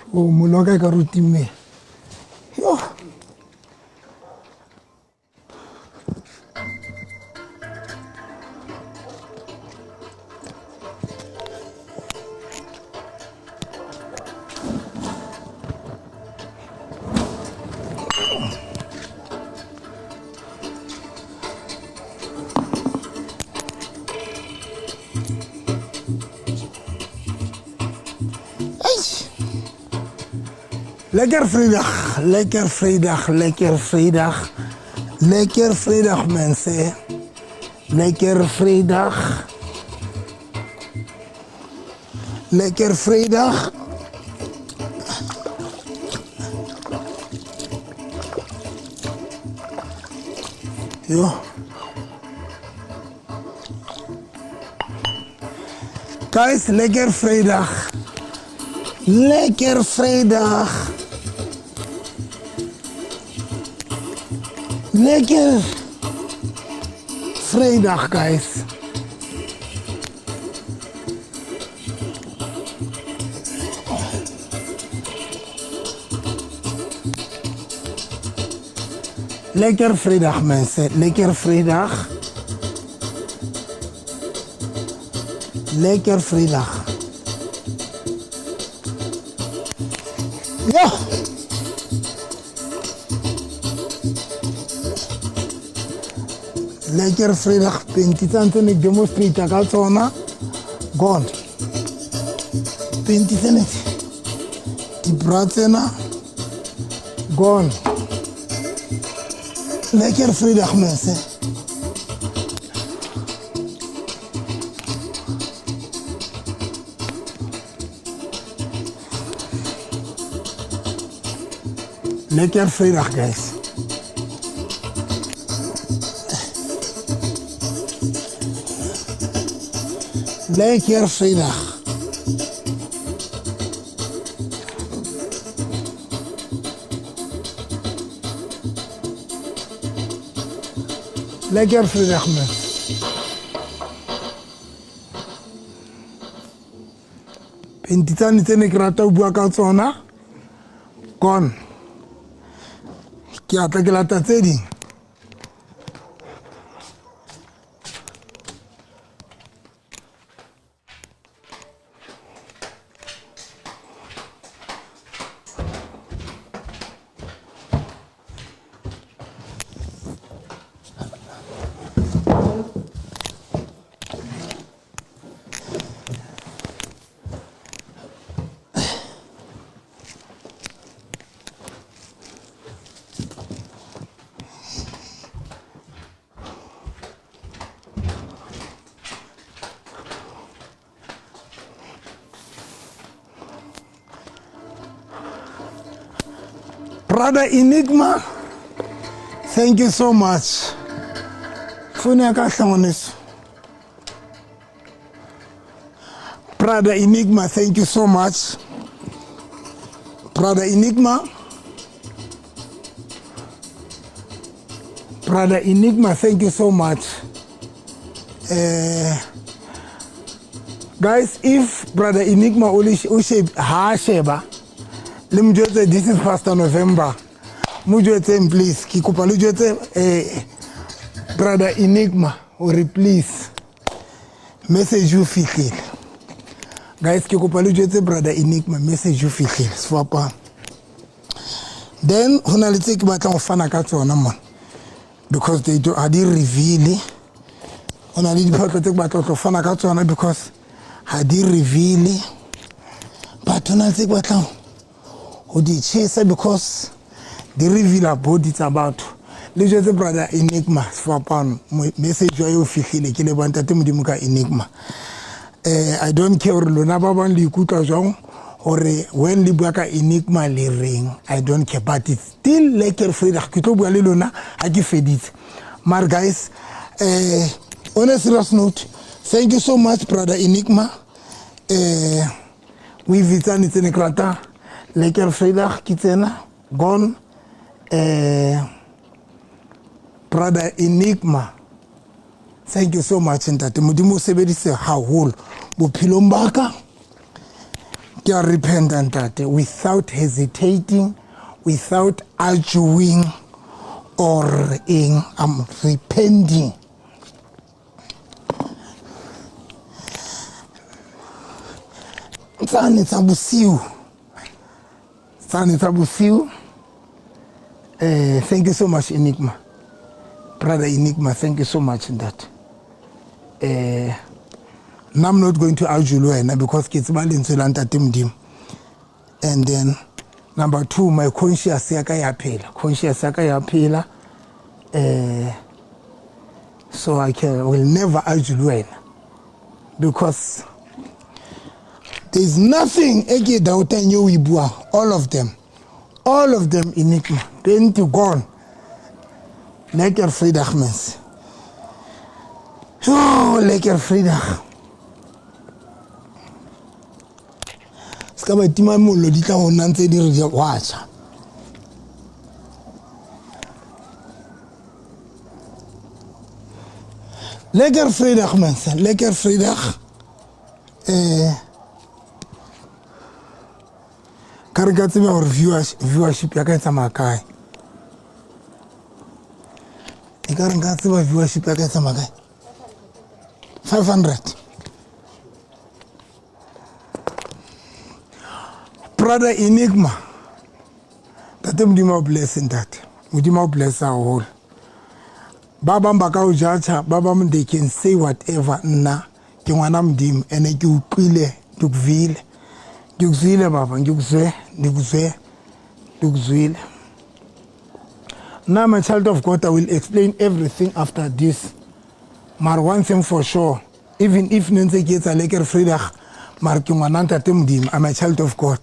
Oh, moloka ka rutime. Yo. Lekker vrijdag, lekker vrijdag, lekker vrijdag. Lekker vrijdag mensen. Lekker vrijdag. Lekker vrijdag. Yo. Guys, lekker vrijdag. Lekker vrijdag. Lekker vrijdag, guys. Lekker vrijdag, mensen. Lekker vrijdag. Lekker vrijdag. Ja. Lekker vrijdag, pentitante ik demonstrate katsona. Gone. Pentitante. Die bratsena. Gone. Lekker vrijdag mensen. Lekker vrijdag, guys. Lekker vrijdag. Lekker vrijdag, man. Pentitani tene krata ubuaka tsona. Kon. Kia takela tatsedi. Brother Enigma, thank you so much. Brother Enigma, thank you so much. Brother Enigma. Brother Enigma, thank you so much. Guys, if Brother Enigma only sheba. This is 1st November. Please, Brother Enigma, or please, message you feel. Guys, Brother Enigma, message you feel. Swap. Then, when take back on Fanakato, because they do, I didn't reveal it. When I need to take back on Fanakato, because I didn't reveal it. But when I take back on, who did chase because the reveal about it about the Brother Enigma swap on message you feel like you want to Enigma. I don't care Luna Baban Likuta Zong or when Libaka Enigma li ring. I don't care, but it's still like your free Kitobu Luna. I give it. Mar guys, on a serious note, thank you so much, Brother Enigma. We visit in Krata. Lekker vrijdag kitena gone Brother Enigma, thank you so much. Ntate modimo sebedise haholo bophilong baka ke a repenta ntate without hesitating, without arguing or I'm repenting. Tsane tsa bosiu. Thank you so much, Enigma. Brother Enigma, thank you so much in that. Now I'm not going to argue because it's dim. And then number 2, my conscience yaka ya phela. So I will never argue because there's nothing eke doubt nyo ibua. All of them Enigma. Then to gone. Lekker vrijdag mensen. Oh, lekker vrijdag. Ska ba tima mollo di tla hona ntse di re watcha. Lekker vrijdag mensen, lekker vrijdag. Karikatsi ba hore viewership ya ka etsa makae. Karikatsi ba viewership ya ka etsa makae. 500. Brother Enigma. That Mudima blessing that. Mudima bless our whole. Baba mbaka ujacha, baba they can say whatever na. Ke ngwana mdim ene ke utlwile dukvile. Dukzile baba, dukzwe. Now my child of God, I will explain everything after this. Maar one thing for sure, even if Nenze gets a lekker vrijdag, maar ke ngwana ntate mdim, I'm a child of God.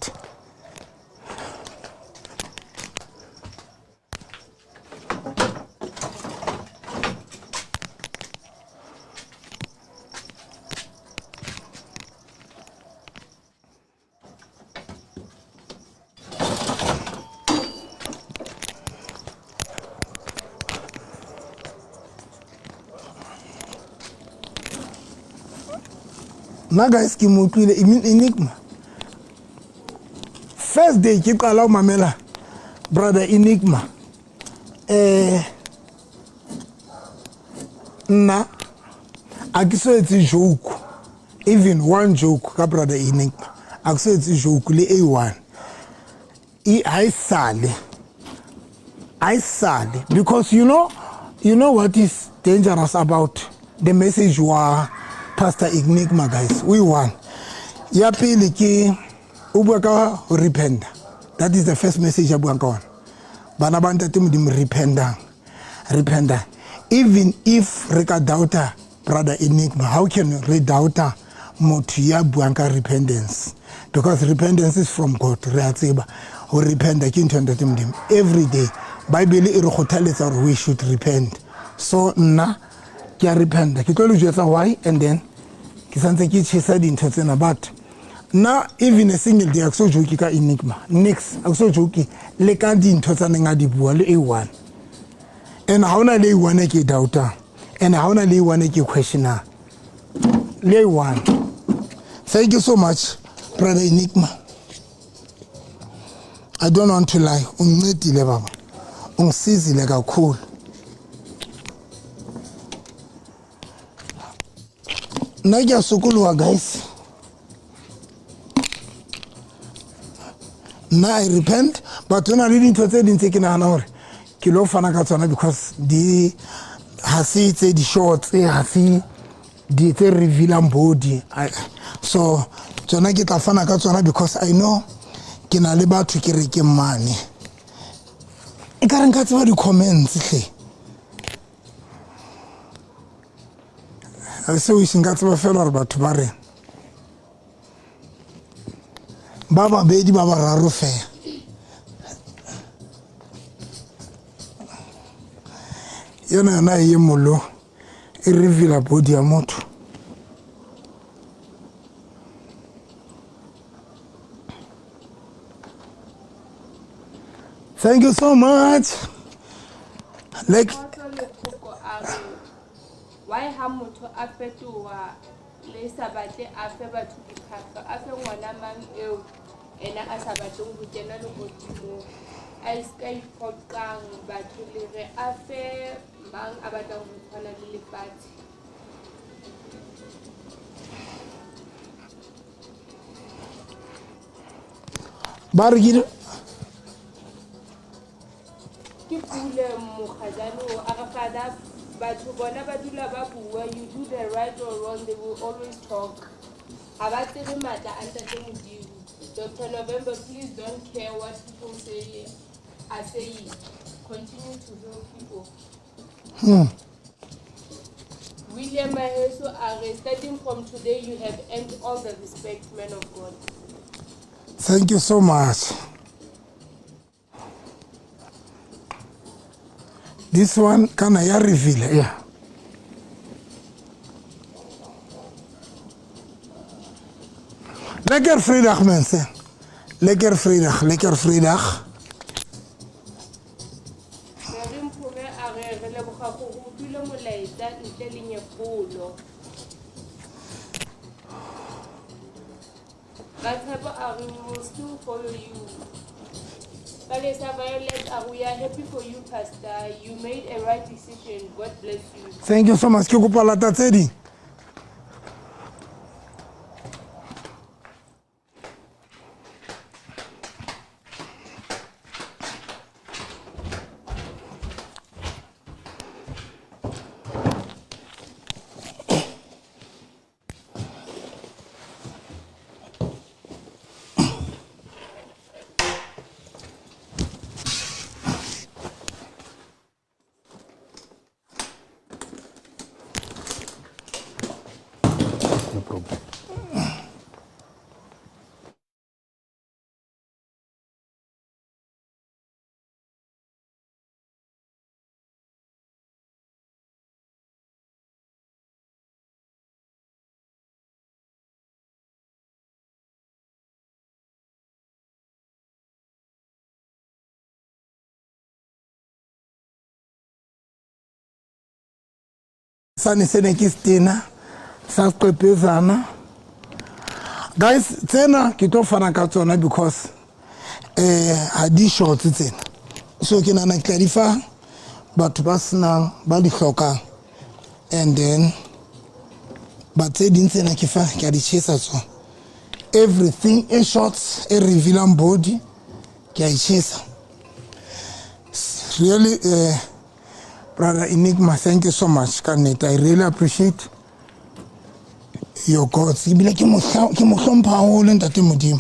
Now guys, ki mutwile Enigma. First day ki qala mamela brother Enigma. Na akiso eti joke. Even one joke ka brother Enigma. Akiso eti joke le A1. I sale because you know what is dangerous about the message you are Pastor Enigma, guys, we won. Ya pili ki ubwaka repent. That is the first message abwaka on. Bana banta timudim repent. Even if reka doubter, brother Enigma, how can you redoubt motia bwanka repentance? Because repentance is from God. Reatseba or repent every day. Bible is we should repent. So na kia repent. Why and then she said in Totsena, but now even a single day, so joki ka Enigma. Next, so joki, le kandi in Totsana di buale A1. And how na lay one eke doubter, and how na lay one eke questioner. Lay one. Thank you so much, brother Enigma. I don't want to lie. Unneti leva, unsizi lega cool. Naja sukulu guys. Now I repent, but when I reading to say in taking an hour, kilo fanakatsona because the hasi say the short say hasi the reveal body. So jona get fanakatsona because I know kina leba to kireke money. I can't catch what the comments. I say we should get a fellow about to bury. Baba baby Baba Rarufe. Yana na yemolo. I reveal a body a moto. Thank you so much. Like why hamuto afetuwa le sa batle a fe batho dikgaka a fe ngwana mang eo ena a sa batleng go kena le godimo a iska iphoqang batho le re a fe mang a batlang go tshwana le lefatshe. ba re ke pule mokgajane o a ga fada batho bona ba dula ba bua, you do the right or wrong, they will always talk. Ha ba tsebe matla a ntate Modimo. Dr. November, please don't care what people say, are saying. Continue to heal people. William Maheso are starting from today, you have earned all the respect, man of God. thank you so much. This one kana ya reveal, yeah. Lekker vrijdag mensen. Lekker vrijdag, lekker vrijdag. We will still follow you. Palesa Violet, we are happy for you, Pastor. You made a right decision. God bless you. Thank you so much. Ke kopa lata tse ding. No problem. Sane sene ke stena sa qepezana. Guys, tsena ke tlo fana ka tsona because ha di short tsena. So ke nana clarify batho ba senang ba di hlokang, and then but tse ding tsena ke fa ke a di chesa tsona. Everything a shots a revealing body ke a chesa. Really Brother Enigma, thank you so much. Kanet, I really appreciate your gods. Ke bile ke mo hlompha haholo ntate Modimo.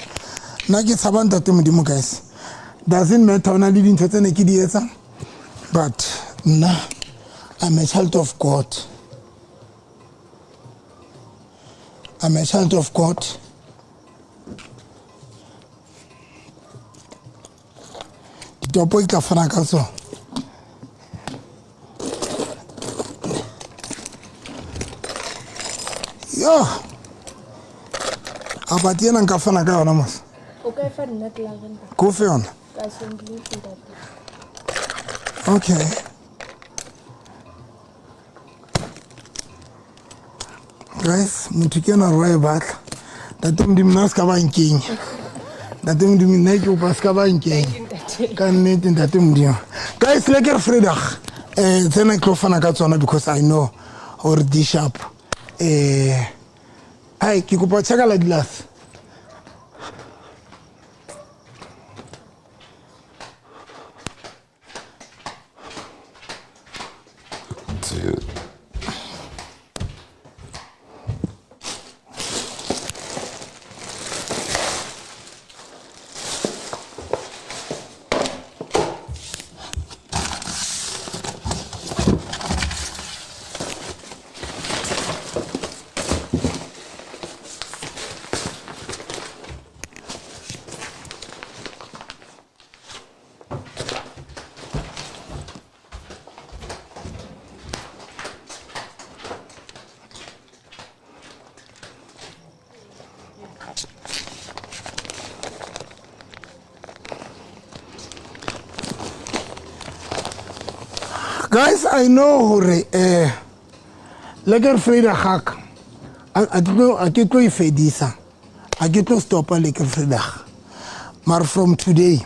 Nna ke tshaba ntate Modimo, guys. Doesn't matter ona le dintho tse ne ke di etsa, but nna I'm a child of God. I'm a child of God. Ditopo ke tla fana ka tsona. Yo, abati yena nka fana ka yona mos. Okay, for not lang. Go for yona. Okay. Guys, motho ke na rwa e batla. Ntate Modimo nna ska ba nkeng. Ntate Modimo nna ke upa ska ba nkeng. Ka nnete ntate Modimo. Guys, lekker vrijdag. Tsena ke tlo fana ka tsona because I know or di sharp. Ai ke kopa check la glass. Guys, I know hore lekker vrijdag hak a ke tlo e fedisa a ke tlo stopa le ke fredag mar from today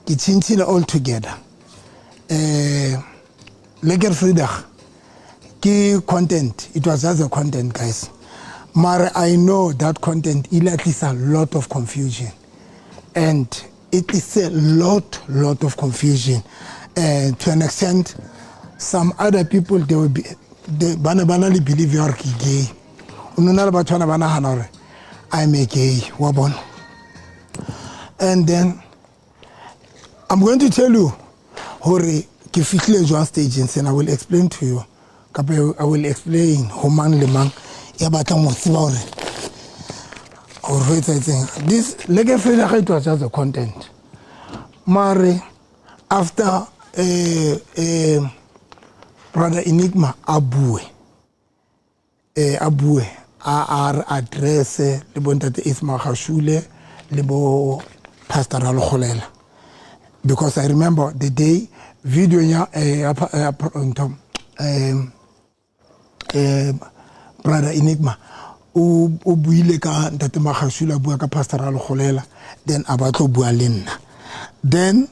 ke tshintshile all together le ke fredag ke content it was just a content guys mar I know that content it is a lot of confusion and it is a lot of confusion and to an extent some other people they will be they banally believe you are gay unona ba tshwana bana hana hore I'm a gay wa bona and then I'm going to tell you hore ke fihlile jwa stage and I will explain to you I will explain ho mang le mang ya batla mo tseba hore or this leke fela it was just the content mare after brother Enigma abue a address le bontate Isma Khashule le bo pastor Alkholela because I remember the day video nya brother Enigma o buile ka ntate Khashule bua ka pastor Alkholela then abatlo bua le nna then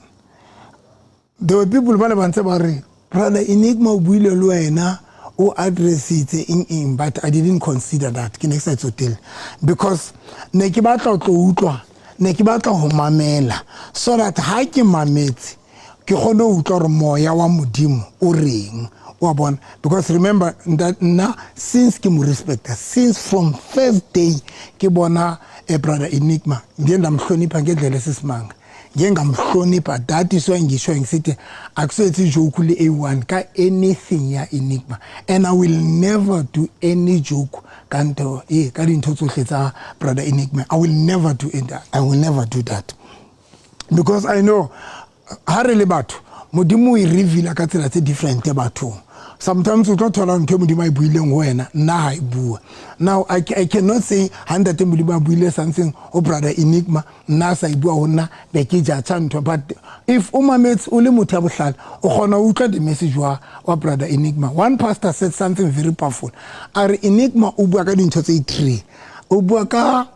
there were people ba le bantse ba re brother Enigma o buile le wena o address it in but I didn't consider that ke next to tell because ne ke batla tlo utlwa ne ke batla ho mamela so that ha ke mametse ke gone o utlwa re moya wa modimo o reng wa bona because remember that na since ke mo respecta since from first day ke bona brother Enigma ngenda mhlonipha ngedlela sesimanga ngengamhlonipha that is why ngisho ngisithi akusethi joke le A1 ka anything ya Enigma and I will never do any joke kanto ka dintho tsohle tsa brother Enigma I will never do that because I know ha re le batho modimo o reveal ka tsela tse different ya batho sometimes o tlo thola ntho modimo a buileng wena nna ha e bua now I cannot say 100 modimo a buile something o brother Enigma nna sa e bua hona be ke ja tsanto but if o mametse o le motho ya bohlala o gona o utlwa the message wa brother Enigma one pastor said something very powerful are Enigma o bua ka dintho tse 3 o bua ka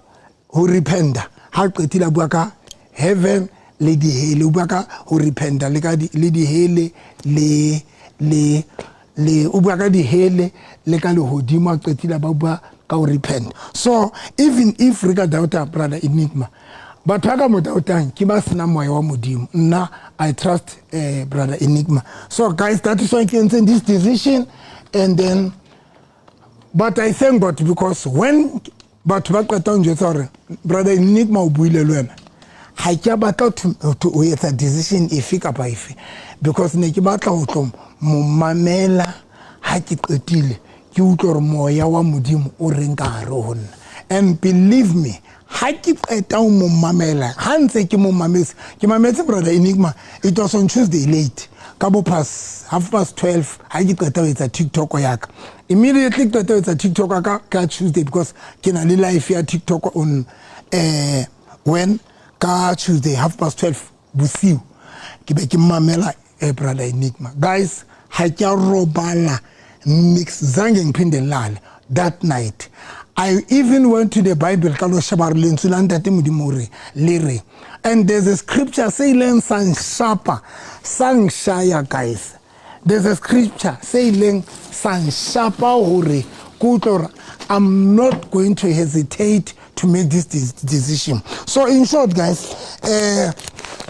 ho repenta ha qetile bua ka heaven le di hele o bua ka ho repenta le ka le di hele le o bua ka di hele le ka le hodimo a qetile ba bua ka ho repent so even if re ka doubt brother Enigma but ha ka mo doubtang ke ba sena moya wa modimo nna I trust brother Enigma so guys that is why I can say this decision and then but I thank God because when but ba qeta njwetsa hore brother Enigma o buile le wena ha ke batla to etsa decision efe kapa efe because ne ke batla ho tlo mo mamela ha ke qetile ke utlwa re moya wa modimo o reng ka hare ho nna and believe me ha ke qeta o mo mamela ha ntse ke mo mametse ke mametse brother Enigma it was on Tuesday late ka bo pass 12:30 ha ke qeta ho etsa TikTok ya ka immediately ke qeta ho etsa TikTok ka Tuesday because ke na le live ya TikTok on when ka Tuesday 12:30 bosiu ke be ke mamela brother Enigma guys ha ke robala mix zange ngiphinde ngilale that night I even went to the Bible ka lo shabar lentswe la ntate modimo re le re and there's a scripture saying sang shaya guys there's a scripture saying sang sharper hore kutlora I'm not going to hesitate to make this decision so in short guys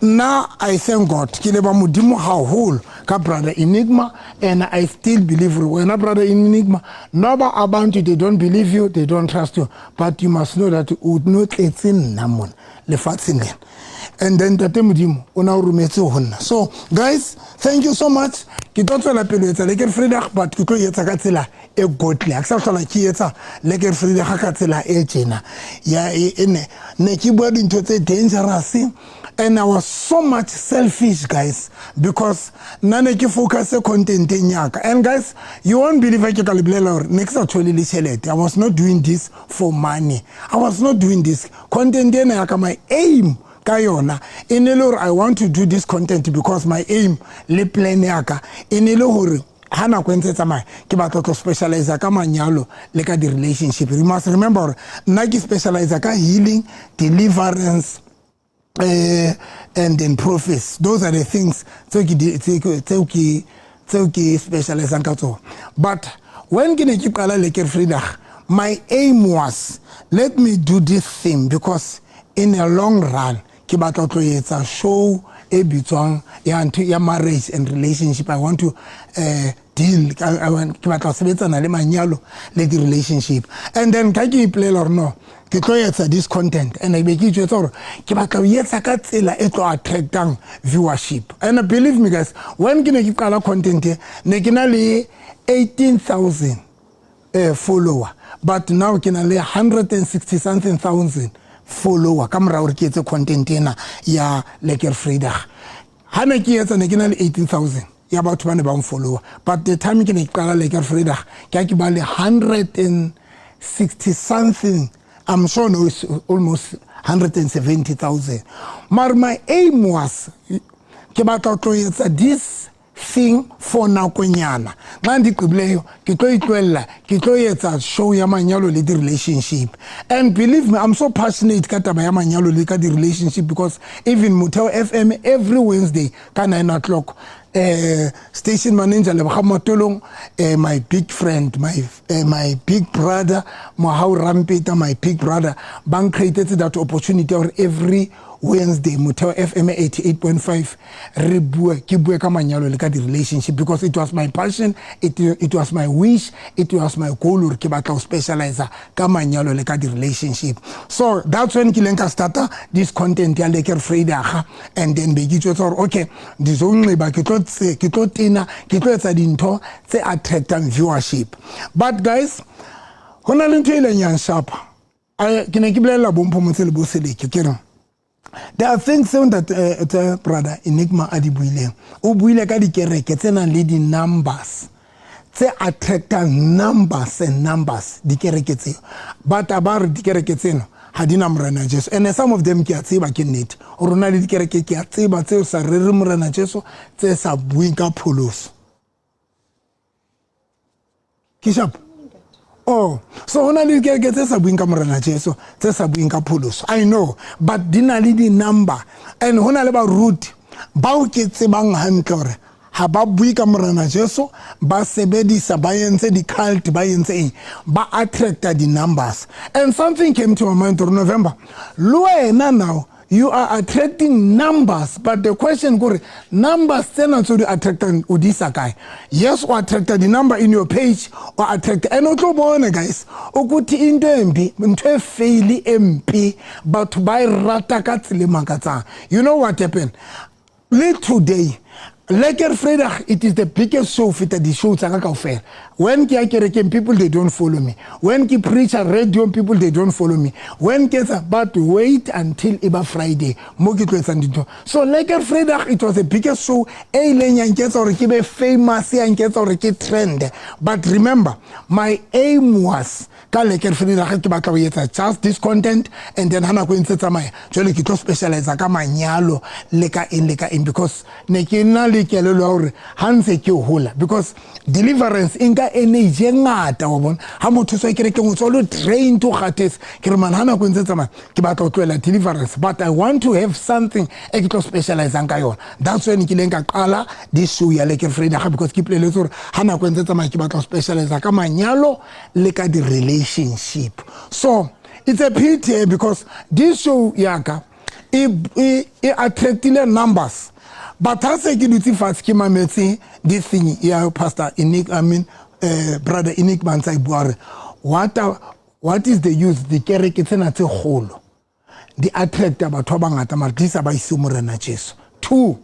now I thank God ke leba modimo haholo ka brother Enigma and I still believe when a brother Enigma nobody about you they don't believe you they don't trust you but you must know that you would not let in namon le fatsing and then tate modimo ona o rumetse honna so guys thank you so much ke totsela pelo etsa le ke fredag but ke tlo etsa ka tsela e godly aksa hlola ke etsa le ke fredag ka tsela e jena ya ene ne ke bua dintho tse dangerous and I was so much selfish guys because nane ke focus content nyaka and guys you won't believe I ke ka leblela hore next actually le chelete I was not doing this for money I was not doing this content ena ya ka my aim kayona inelo I want to do this content because my aim le plan yaka inelo hore hana kwentse tsamaya ke batla to specialize ka manyalo le ka di relationship. You must remember nna ke specialize ka healing, deliverance, and then prophecy. Those are the things tseo ke specialize ka tsona. But when ke ne ke qala Lekker Vrydag, my aim was, let me do this thing because in a long run ke batla tlo etsa show e bitswang ya marriage and relationship. I want to deal ke batla sebetsana le manyalo le di relationship, and then ka ke play or no ke tlo etsa this content, and I be ke tshwetsa gore ke batla o etsa ka tsela e tlo attractang viewership. And believe me guys, when ke ne ke qala content ne ke na le 18,000 follower, but now ke na le 160 something thousand follower ka mora gore ke etse content ena ya Lekker Vrydag. Ha ne ke etsa ne ke na le 18,000 ya batho ba ne ba follower, but the time ke ne ke qala Lekker Vrydag ke ba le 160 something, I'm sure no, it's almost 170,000. But my aim was ke batla tlo etsa this thing for nakonyana. Ga ndi qibleyo ke tlo itwella ke tlo etsa show ya manyalo le di relationship, and believe me, I'm so passionate ka taba ya manyalo le ka di relationship because even Motheo FM every Wednesday ka 9 o'clock station manager le Matolong, my big friend, my big brother Mohau Rampeta, my big brother, bank created that opportunity or every Wednesday Motheo FM 88.5 re bua ke bua ka manyalo le ka di relationship because it was my passion, it was my wish, it was my goal ke batla specialize ka manyalo le ka di relationship. So that's when ke lenka starta this content ya Lekker Vrydag, and then be ke tshwetsa okay this only ba ke tlo tina ke tlo etsa dintho tse attractang viewership. But guys, hona le ntho ile nyang sharp ke ne ke bolela bompho motse le boseleke ke re there are things that brother Enigma a di buileng. O buile ka dikereke tse nang le di numbers tse attractang numbers and numbers dikereke tseo, but about dikereke tseno ha di na Morena Jesu, and some of them ke a tseba ke nnete o rona le dikereke ke a tseba tseo sa rere Morena Jesu tse sa buing ka pholoso ke sharp. Oh, so hona le dikereke tse sa buing ka Morena Jesu tse sa buing ka pholoso, I know, but di na le di number, and hona le ba root ba o ke tsebang hantle gore ha ba bui ka Morena Jesu ba sebedisa ba yentse di cult ba yentse ba attracta di numbers. And something came to my mind in November, luena now you are attracting numbers, but the question gore numbers tsena so di attracting udisa kai. Yes, or attract the number in your page or attract, and o tlo bona guys ukuthi into embi ntwe fail MP but by rata ka tselema ka tsang. You know what happened? Late today Lekker Vrydag, it is the biggest show fit the show tsaka kaofela. When ke kereke people they don't follow me. When ke preach at radio people they don't follow me. When ke but wait until Iba Friday mo ke tlo etsang. So Lekker Vrydag, it was the biggest show e leng ya nketsa gore ke be famous ya nketsa gore ke trend. But remember, my aim was ka Lekker Vrydag ke batla go etsa just this content, and then hana go ntse tsamaya jole ke tlo specialize ka manyalo le ka in because ne ke na le ke le hore hanse ke hola because deliverance inka energy ngata wa bona ha motho so ke re ke ngotso train to khates ke re man hana go ntse tsamaya ke batla go tloela deliverance, but I want to have something e ke tlo specialize ka yona. That's when ke leng ka qala this show ya Lekker Vrydag because ke plele hore hana go ntse tsamaya ke batla go specialize ka manyalo le ka di relationship. So it's a pity because this show yaka it attracted numbers. But as I get it fast, this thing, yeah, Pastor Enigma, brother Enigma, what is the use? The kereke na tse kholo. The attract batho ba ngata mara tlisa ba isu Morena Jesu. 2,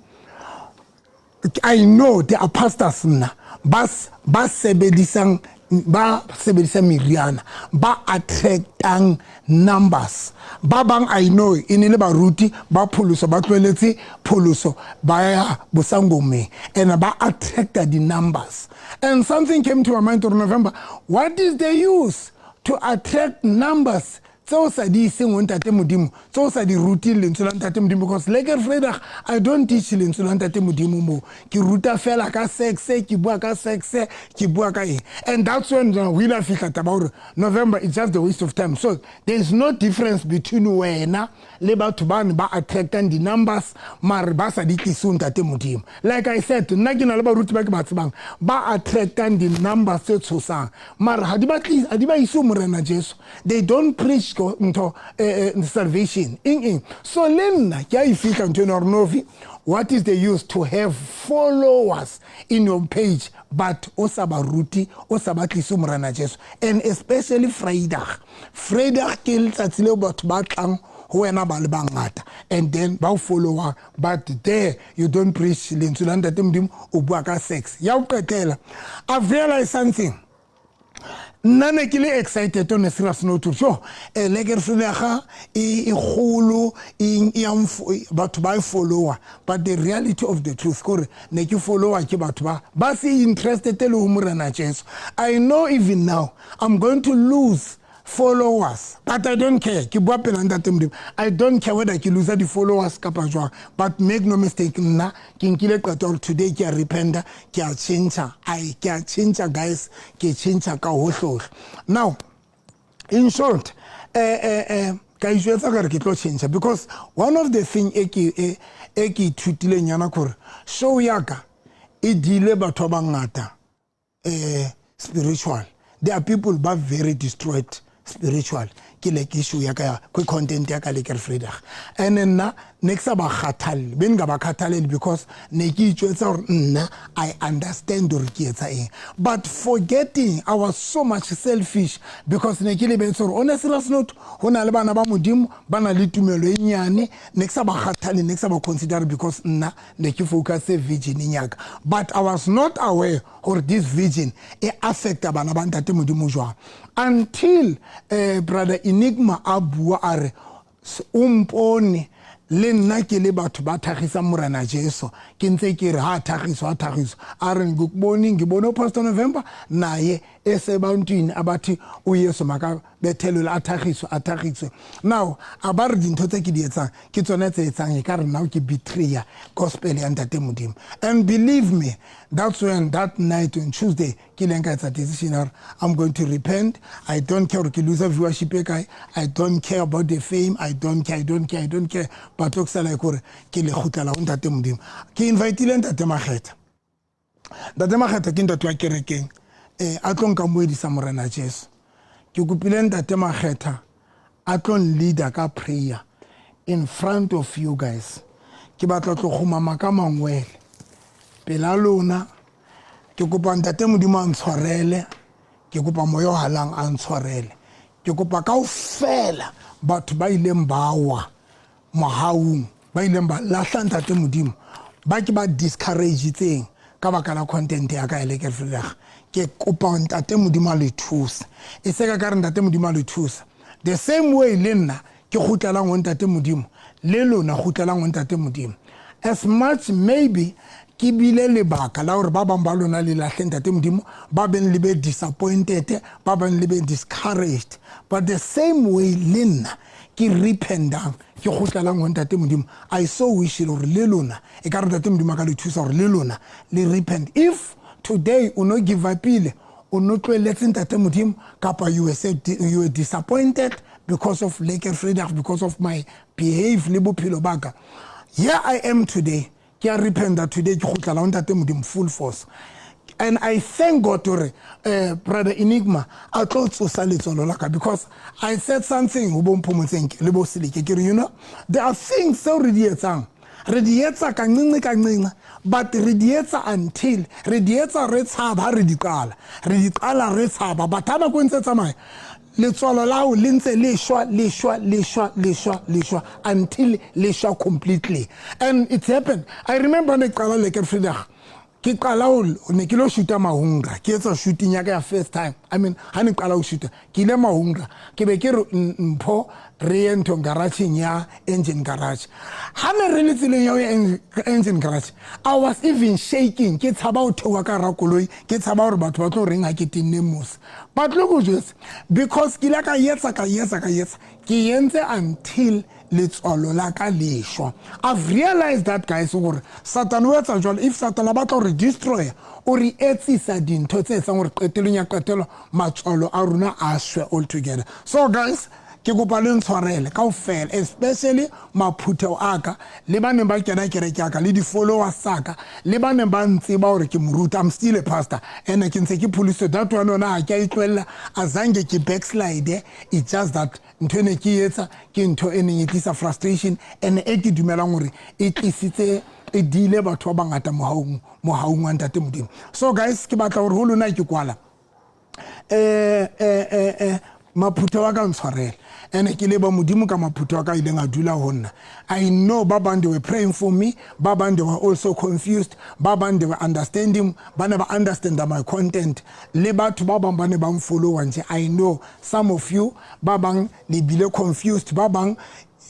I know there are pastors na bas sebedisang miriana ba attractang numbers. Babang I know inile ba ruti ba pholoso ba tlweletse pholoso ba ya bosangome and ba attracta the numbers. And something came to my mind in November, what is the use to attract numbers tseo sa di iseng ho ntate modimo tseo sa di ruti lentswe la ntate modimo because like Vrydag I don't teach lentswe la ntate modimo mo ke ruta fela ka sex ke bua ka sex ke bua ka eng and that's when we la fihla taba November it's just a waste of time so there is no difference between wena le batho bane ba attractang di numbers mare ba sa di tliso ntate modimo like I said nna ke na le baruti ba ke ba tsebang ba attractang di numbers tse tshosang mare ha di ba iso morena Jesu they don't preach into salvation so lenna ke a ifika ntwe novi what is the use to have followers in your page but o sa ba ruti o sa ba tliso morena Jesu and especially Vrydag ke letsatsi le batho ba tlang ho wena ba le bangata and then ba follower but there you don't preach lentswe la ntate modimo o bua ka sex ya o qetela I've realized something nane ke le excited on a serious note sure like Vrydag e kholo batho ba follower but the reality of the truth kore ne ke follower ke batho ba se interested le ho morena Jesu I know even now I'm going to lose followers but I don't care ke bua pela ntate modimo I don't care whether ke lose the followers kapa jwang but make no mistake nna ke nkile qeto today ke a repenta ke a change guys ke change ka hohlohle now in short ka itsetsa ka re ke tlo change because one of the thing e ke ithutile nyana kore show yaka e dile batho ba ngata spiritual there are people ba very destroyed spiritual ke like issue ya ka ku content ya ka le Vrydag and nna next ba khathal ben ga ba khathalele because ne ke itsetsa hore nna I understand hore ke etsa eng but forgetting I was so much selfish because ne ke le betsa hore on a serious note hona le bana ba modimo bana le tumelo e nyane next ba khathale next ba consider because nna ne ke focus virgin nyaka but I was not aware or this virgin e affect bana ba ntate modimo jwa until brother Enigma abua are umpone le nna ke le batho ba thagisa morena Jesu ke ntse ke re ha thagiso a re ngibone pastor November naye esebantwini abathi uYesu maka bethelwe a thagiso now abar dintho tse ke di etsang ke tsone tse etsang e ka re now ke betrayer gospel ya ntate modimo and believe me that's when that night on Tuesday ke lenka etsa decision or I'm going to repent I don't care ke lose viewership I don't care about the fame I don't care but o tsela gore ke le khutla ho ntate modimo ke invite le ntate mageta ke ntate wa kerekeng a tlonka moedi sa morena Jesu ke kopile ntate mageta a tlon leader ka prayer in front of you guys ke batla tlo khumama ka mangwele pela lona ke kopa ntate modimo a ntshwarele ke kopa moyo halang a ntshwarele ke kopa kaofela batho ba ileng bawa mohaung ba ileng ba lahla ntate modimo ba ke ba discourage tseng ka baka la content ya ka le Vrydag ke kopa ntate modimo le thusa e seka ka re ntate modimo le thusa the same way le nna ke khutlalang ho ntate modimo le lona khutlalang ho ntate modimo as much maybe ke bile le baka la hore ba bang ba lona le lahle ntate modimo ba ben le be disappointed ba ben le be discouraged but the same way le nna ke repentang ke khutlalang ho ntate modimo I so wish le hore le lona e ka re ntate modimo ka le thusa hore le lona le repent if today o no give up ile o no tlweletse ntate modimo kapa you were disappointed because of Vrydag because of my behave le bophelo baka here I am today ke a repent today ke khutla ho ntate modimo full force and I thank God to brother Enigma a tlo tsosa letsolo la ka because I said something ho bomphomotseng le bo silike ke re you know there are things so re di etsang kancinci but re di etsa until re di etsa re tshaba re di qala re tshaba but ha ba go ntse tsamaya letsolo la o le ntse le shwa until le shwa completely and it happened I remember ne qala le Vrydag ke qala o ne ke lo shoota mahunga ke etsa shooting ya ka ya first time I mean ha ne qala o shoota ke ile mahunga ke be ke re mpho re ento garage ya engine garage ha ne re le tseleng ya engine garage I was even shaking ke tshaba o thewa ka ra koloi ke tshaba hore batho ba tlo reng ha ke tinne mos but look at this because ke la ka yetsa ke yentse until letsolo la ka leshwa I've realized that guys gore Satan o etsa jwalo if Satan a batla re destroy o re etsisa dintho tse tsang gore qetelong ya qetelo matsolo a runa a shwe all together so guys ke kopa le ntshwarele kaofela especially maphutho aka le bane ba kena kereke aka le di followers aka le bane ba ntse ba hore ke moruta I'm still a pastor and ke ntse ke police that one ona ha ke itlwella azange ke backslide it's just that ntho ne ke etsa ke ntho ene yitlisa frustration and e ke dumelang hore e tlisitse e dile batho ba bangata mohaung wa ntate modimo so guys ke batla hore ho lona ke kwala maphutho wa ka ntshwarele ene ke leba modimo ka maphutho wa ka ile nga dula honna I know ba bang they were praying for me ba bang they were also confused ba bang they were understanding ba never understand my content le batho ba bang ba ne ba mfollow nje I know some of you ba bang le bile confused ba bang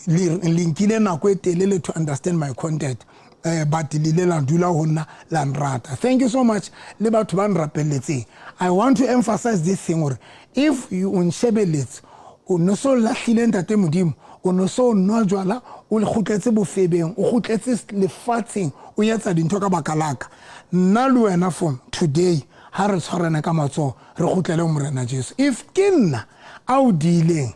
linkile nako e telele to understand my content but lile la dula honna la nrata thank you so much le batho ba nrapelletse I want to emphasize this thing or if you unshebeletse o no so lahlile ntate modimo o no so nwa jwala o le khutletse bofebeng o khutletse lefatsheng o yetsa dintho ka bakalaka nna le wena from today ha re tshwarana ka matso re khutlele morena Jesu if kinna au dileng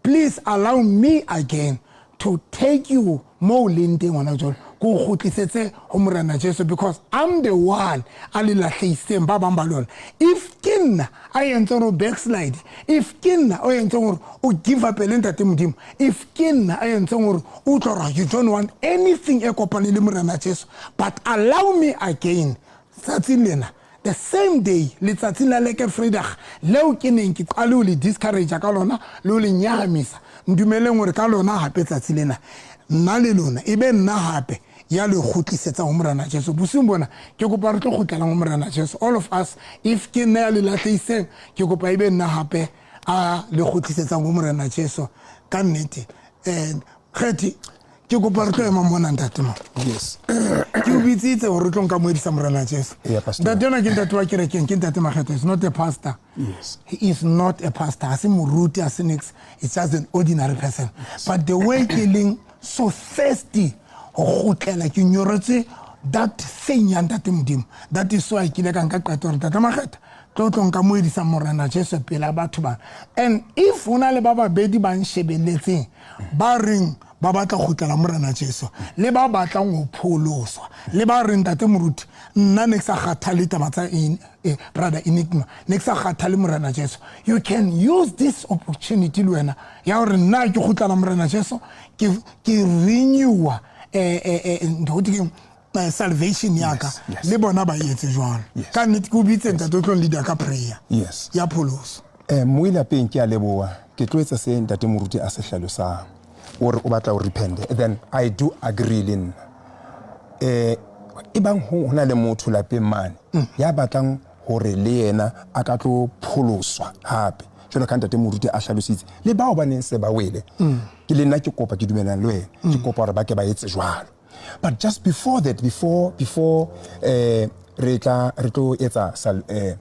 please allow me again to take you mo lending wana jwala go khutlisetse ho morena Jesu because I'm the one a le lahleiseng ba bang ba lona if kinna I enter no backslide if kinna o enter gore o give up ntate modimo if kinna I enter gore o tlora you don't want anything e kopane le morena Jesu but allow me again tsatsing lena the same day letsatsing la leke fredag leo ke neng ke qale o le discourage ka lona le o le nyahamisa ndumeleng gore ka lona hape tsatsing lena nna le lona ebe nna hape ya le khutlisetsa ho morena Jesu bosing bona ke kopa re tlo khutlela ho morena Jesu all of us if ke nna le lahleiseng ke kopa ibe nna hape a le khutlisetsa ho morena Jesu ka nnete kgethi ke kopa re tlo ema mona ntate mo yes ke o bitsitse hore tlo nka moedisa morena Jesu that yona ke ntate wa kerekeng ke ntate Makgetho is not a pastor yes he is not a pastor as moruti as nix it's just an ordinary person but the way killing so thirsty ho khotlela ke nyoretse that thing ya ntate modimo that is why ke le ka nka qeto re tata Makgetho tlo nka moedisa morena Jesu pela batho ba and if una le ba babedi ba nshebeletseng ba reng ba batla khotlela morena Jesu le ba batlang ho pholoswa le ba reng ntate moruti nna ne sa kgathale tabatsa in brother Enigma ne sa kgathale morena Jesu you can use this opportunity le wena ya hore nna ke khotlela morena Jesu ke renew salvation yaka le bona ba yetse jwang ka nnete go bitse ntate tlo leader ka prayer yes ya pholoso mo ile peng ke a leboa ke tloetsa se ntate moruti a se hlalosa or o batla o repent then I do agree lin e bang ho na le motho la pe mane ya batlang hore le yena a ka tlo pholoswa hape jalo ka ntate moruti a hlalositse le bao ba neng se ba wele ke le nna ke kopa ke dumelana le wena ke kopa hore ba ke ba etse jwalo but just before that before re tlo etsa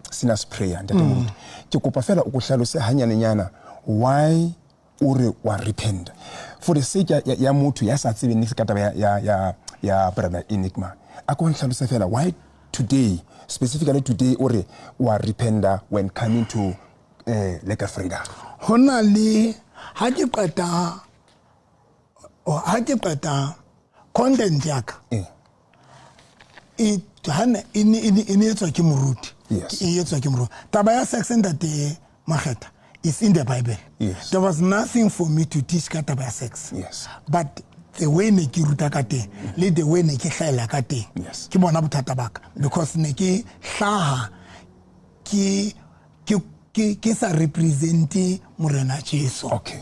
sinner's prayer ntate moruti ke kopa fela o go hlalose hanyane nyana why ore wa repent for the sake ya motho ya sa tsebeng se ka taba ya brother Enigma a go hlalose fela why today specifically today ore wa repenta when coming to like a freedom hona le ha ke qeta content yaka hana ini etswa ke moruti e etswa ke moruti taba ya sex ntate Makgetho is in the Bible yes there was nothing for me to teach ka taba ya sex yes but the way ne ke ruta ka teng le the way ne ke hlaela ka teng yes ke bona bothata baka because ne ke hlaha ke sa represente morena Jesu okay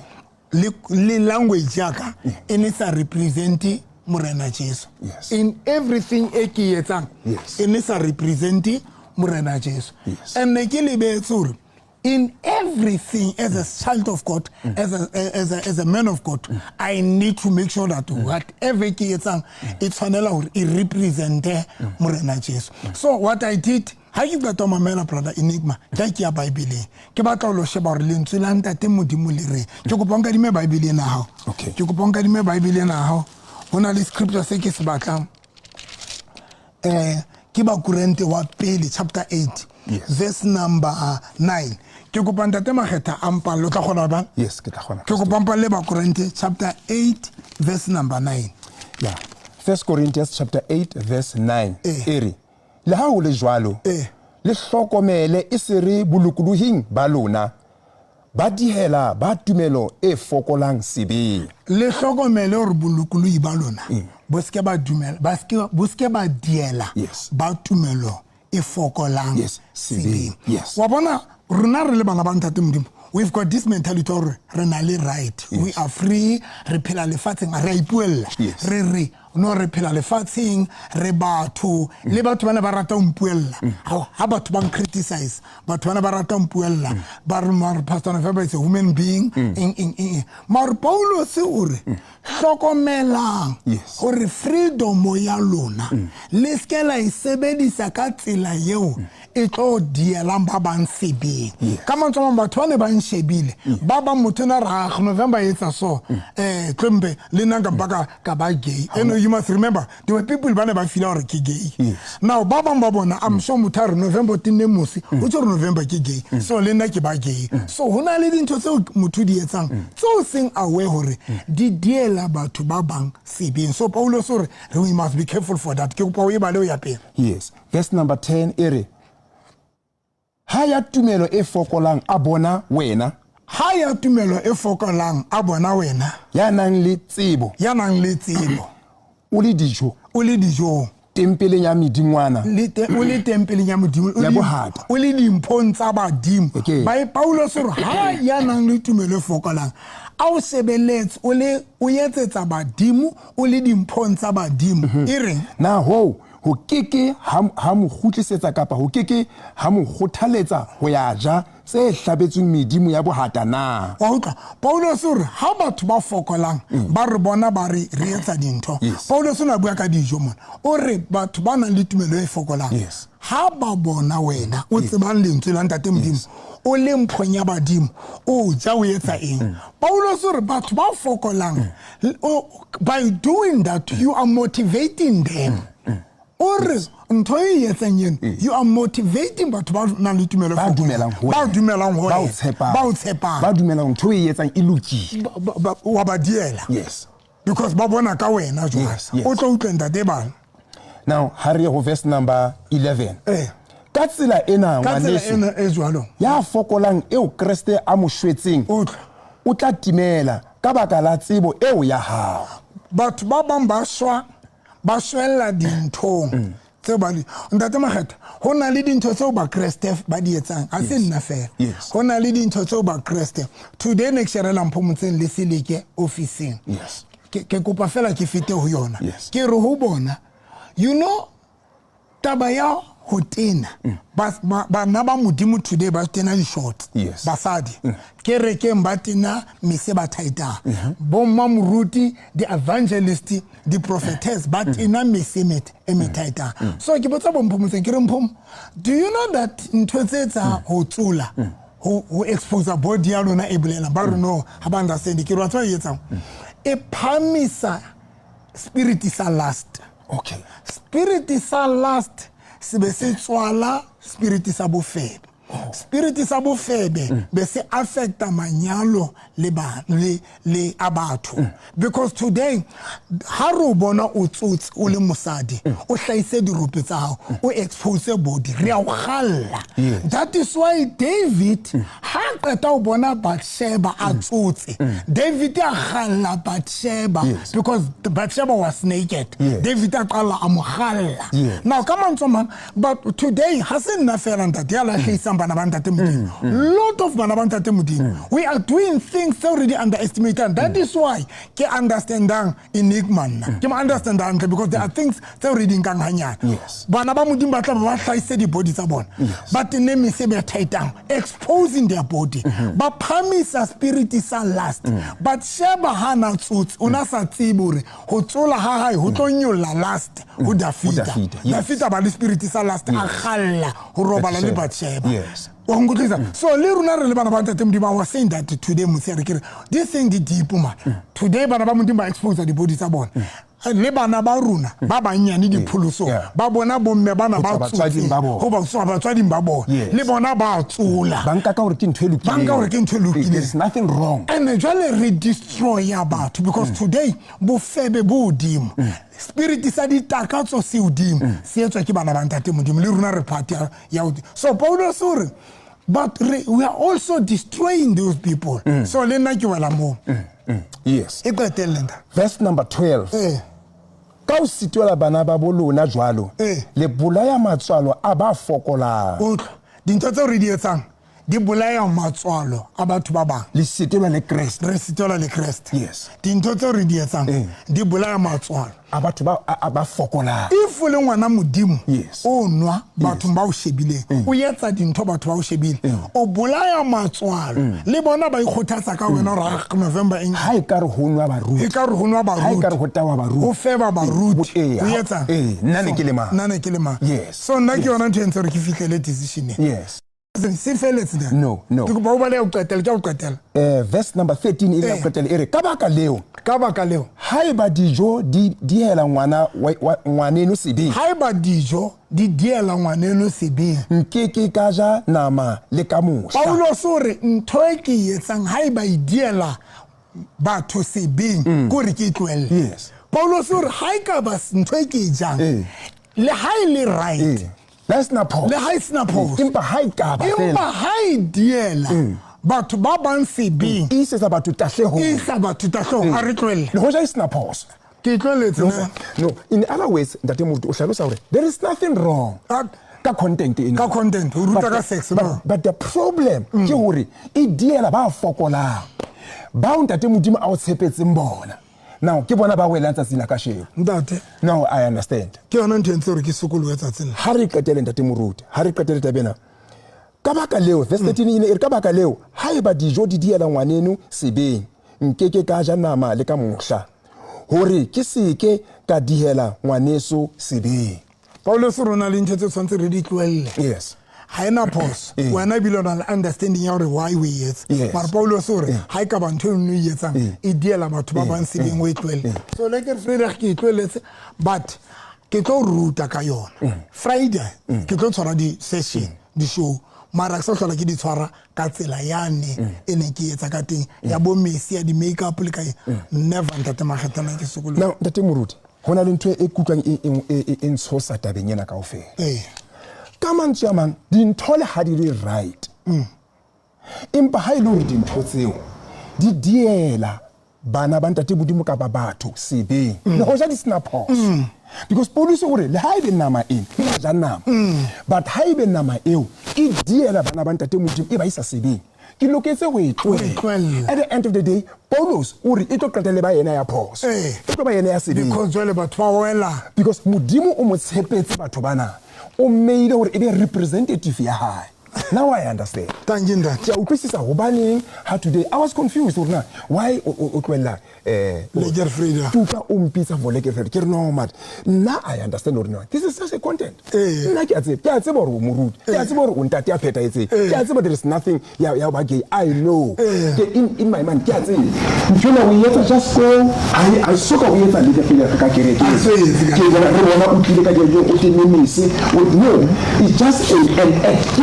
le language yaka ene sa represente Morena Jesu. Yes. In everything e ke etsang, Yes. e ne sa represent Morena Jesu. Yes. And ne ke lebetse hore in everything as a child of God, as a man of God, I need to make sure that whatever ke etsang e tshwanela hore e represente Morena Jesu. So what I did, ha ke batla mamela brother Enigma, ke ya Bible. Ke batla ho lo sheba hore lentswe la ntate Modimo le re. Ke kopa nka dime Bible ena hao. Okay. Ke kopa nka dime Bible ena hao. Hona le scripture se ke se batlang. Ke ba Korinte wa pele chapter 8. Yes. Verse number 9. Ke kopa ntate Mageta ampa lo tla gona ba? Yes, ke tla kgona. Ke kopa mpa le ba Korinte chapter 8 verse number 9. Yeah. 1 Corinthians chapter 8 verse 9. Eh. Ere. Le ha o le jwalo. Eh. Le hlokomele e se re bolokolohing ba lona. Ba dihela ba tumelo e fokolang sebeng. Le hlokomele hore bolokolohi ba lona bo ske ba dumela bo ske ba diela Yes. ba tumelo e fokolang Yes, sebeng. Yes. Wa bona rona re le bana ba ntate Modimo, we've got this mentality hore re na le right. Yes. We are free, re phela lefatsheng re ipuella. Yes. Re no re phela lefatsheng re batho le batho bana ba rata umpuella. Ha batho ba criticize batho bana ba rata umpuella ba re mar pastor November is a human being in mar Paulo se ore hlokomelang Yes. hore freedom ya lona le skela e sebedisa ka tsela yeo e tlo dielang ba bang sebeng. Ka mantswe batho ba ne ba nshebile ba ba motho na ra November etsa so tlembe le nanga baka ka ba gay. You must remember there were people ba ne ba feel hore ke gay. Yes. Now ba bang ba bona I'm sure motho November tinne musi o tsore November ke gay, so le nna ke ba gay. So hona le dintho tse motho di etsang so sing aware hore di diela batho ba bang sebeng. So Paulo sore we must be careful for that. Ke go pa o e ba le ya pele. Yes. Verse number 10 ere. Ha ya tumelo e fokolang a bona wena. Ha ya tumelo e fokolang a bona wena. Ya nang le tsebo. Ya nang le tsebo. O le dijo. O le dijo. Tempeleng ya medingwana. O le tempeleng ya Modimo. Ya bohata. O le dimphong tsa badimo. Okay. Ba Paulo sore ha ya nang le tumelo e fokolang. A o sebeletse o le o etsetsa badimo o le dimphong tsa badimo. E reng? Na ho keke ha mo khutlisetsa kapa ho keke ha mo khothaletsa ho ya ja tse hlabetsweng medimo ya bohata na. Wa utlwa Paulo sore ha batho ba fokolang ba re bona ba re etsa dintho. Yes. Paulo sona bua ka dijo mona o re batho ba nang le tumelo e fokolang Yes. ha ba bona wena o tsebang lentswe la ntate Modimo o le mphong ya badimo o ja o etsa eng. Paulo sore batho ba fokolang by doing that you are motivating them. Or ntho e etsang yena you are motivating batho ba nang le tumelo Ba dumelang ho ba dumelang ho ba o tshepa. ba o tshepa Ba dumelang ntho e etsang e lokile. wa ba diela Yes. because ba bona ka wena jwale Yes, yes. o tlo utlwa ntate bana. Now hurry ho verse number 11. Ka tsela ena Ka tsela ngwaneso ena e jwalo ya fokolang eo Kriste a mo shwetseng utlwa o tla timela ka baka la tsebo eo ya hao. batho ba bang ba swella dinthong tse ba di ntate Mageta ho na le dintho tseo ba Kriste ba di etsang a se nna fela. Yes. Ho na le dintho tseo ba Kriste today next year la mphomotseng le seleke officing. Yes. Ke kopa fela ke fete ho yona. Yes. Ke re ho bona you know taba ya ho tena bana ba Modimo today ba tena di short. Yes. Basadi kerekeng ba tena mise ba thaita bo mamuruti di evangelist di prophetess ba tena mise emetaita. So ke botsa bo mphomotseng ke re mphomo do you know that ntho tse tsa ho tsula ho expose body ya lona e bolela ba re no ha ba understand ke re tswa yetsang e phamisa spirit is a last. Okay. Spirit sa last sebe se tswala spirit sa bofebe. Spirit sa bofebe be se affecta manyalo le abatho because today ha re bona o tsotsi o le mosadi o hlaise dirope tsa hao o expose body re a o galla. That is why David ha qeta o bona Bathsheba a tsotsi David a galla Bathsheba because Bathsheba was naked. David a qala a mo galla. Now come on someone but today ha se nna fela ntate ya la hlaisa bana ba ntate Modimo. Lot of bana ba ntate Modimo. We are doing things already underestimated. That is why ke understandang Enigma nna. Ke understandang because there are things that already nkang hanyana. Yes. Bana ba Modimo ba tla ba hlaise di body tsa bona. But ne me se be tightan exposing their body. Ba phamisa spirit sa last. But sheba hana tsutsi una sa tsibure ho tsola ha hae ho tlo nyolla last ho dafita. Dafita ba le spirit sa last a khalla ho robala le batsheba. Yes. So le runa re le bana ba ntate Modimo was saying that today musere kere this thing di deep man. Today bana ba Modimo expose the body tsa bona. Le bana ba runa ba banyane dipholoso ba bona bomme bana ba tsotsi ho ba so ba tswadi ba bona le bona ba tsola banka ka hore ke ntwe lokile there is nothing wrong and jwale re destroy ya batho because today bo febe bo udimo spirit sa ditakatso se udimo se etswa ke bana ba ntate Modimo le runa re party ya so Paulo sore but we are also destroying those people so le nna ke wala mo yes eqetelenda verse number 12 ka o sitwela bana ba bolona jwalo le bolaya matswalo a ba fokolang dintho tse re di etsang di bolaya matswalo a batho ba bang le sitwela le Christ re sitwela le Christ yes dintho tse re di etsang di bolaya matswalo a batho ba fokolang if le ngwana Modimo yes o nwa batho ba o shebile o yetsa dintho batho ba o shebile o bolaya matswalo le bona ba ikgothatsa ka wena ra November eng ha e ka re ho nwa baruti e ka re ho nwa baruti ha e ka re ho tawa baruti o feba baruti o yetsa nna ne ke le ma yes so nna ke yona ntse ntse re ke fitlele decision yes se feletse da no ke ba o bale o qetela verse number 13 ile ya qetela ere ka baka leo ha e ba dijo di hela ngwaneno sebeng ha e ba dijo di diela ngwaneno sebeng nkeke ka ja nama le ka mohla Paulo sore ntho e ke etsang ha e ba diela batho sebeng go re ke tlwelle yes Paulo sore ha e ka ba ntho e ke jang le ha e le right let's not pause le ha isna pause impa ha ka ba fela impa ha diela batho ba bang sebeng isa batho tahleho a re tlwelle le hoja isna pause ke tlwelletse no in other words ntate Moruti o hlalosa hore there is nothing wrong ka content o ruta ka sex but the problem ke hore e diela ba fokolang ba ntate Modimo a o tshepetseng bona now ke bona ba wela tsa tsina ka shebo ntate now I understand ke yona ntse ntse re ke sokolo tsa tsina ha re qetele ntate Moruti ha re qetele tabena ka baka leo verse 13 ine ka baka leo ha e ba dijo di diela ngwaneno sebeng nkeke ka ja nama le ka mohla hore ke seke ka dihela ngwaneso sebeng Paulo se rona le ntse tshwantse re di tlwelle yes ha ena pause wena bilona understanding ya hore why we yet but Paulo sore ha e ka ba ntho e nngwe yetsang e diela batho ba bang sebeng we tlwelle so like Friday ke tlwelletse but ke tlo ruta ka yona Friday ke tlo tshwara di session di show mara ke hlola ke di tshwara ka tsela yane ene ke etsa ka teng ya bo Messi ya di makeup le ka never ntate magetana ke sokolo now ntate Moruti hona le ntwe e kutlwang e ntshosa tabeng yena kaofela ka mantswe a mang dintho le ha di le right empa ha ile hore dintho tseo di diela bana ba ntate Modimo ka ba batho sebeng le hoja di sna pause because police hore le ha ibe nama ena e ja nama but ha ibe nama eo e diela bana ba ntate Modimo e ba isa sebeng ke loketse go etloela at the end of the day Paulos uri e tlo qetele ba yena ya pause e tlo ba yena ya sebeng because jwale batho ba wela because Modimo o mo tshepetse batho bana o meile hore e be representative ya hae now I understand thank you that ya utlwisisa hobaneng ha today I was confused hore why o tlwella Ledger Frida tuka umpitsa for Ledger Frida ke no mad now I understand hore no this is such a content nna ke a tseba hore o Moruti ke a tseba hore o ntate a pheta etse ke a tseba there is nothing ya ba gay I know ke in my mind ke a tseba ntshona o yetsa just so I soka o yetsa Ledger Frida ka kereke ke bona o tlile ka jejo o tenne misi no it's just an act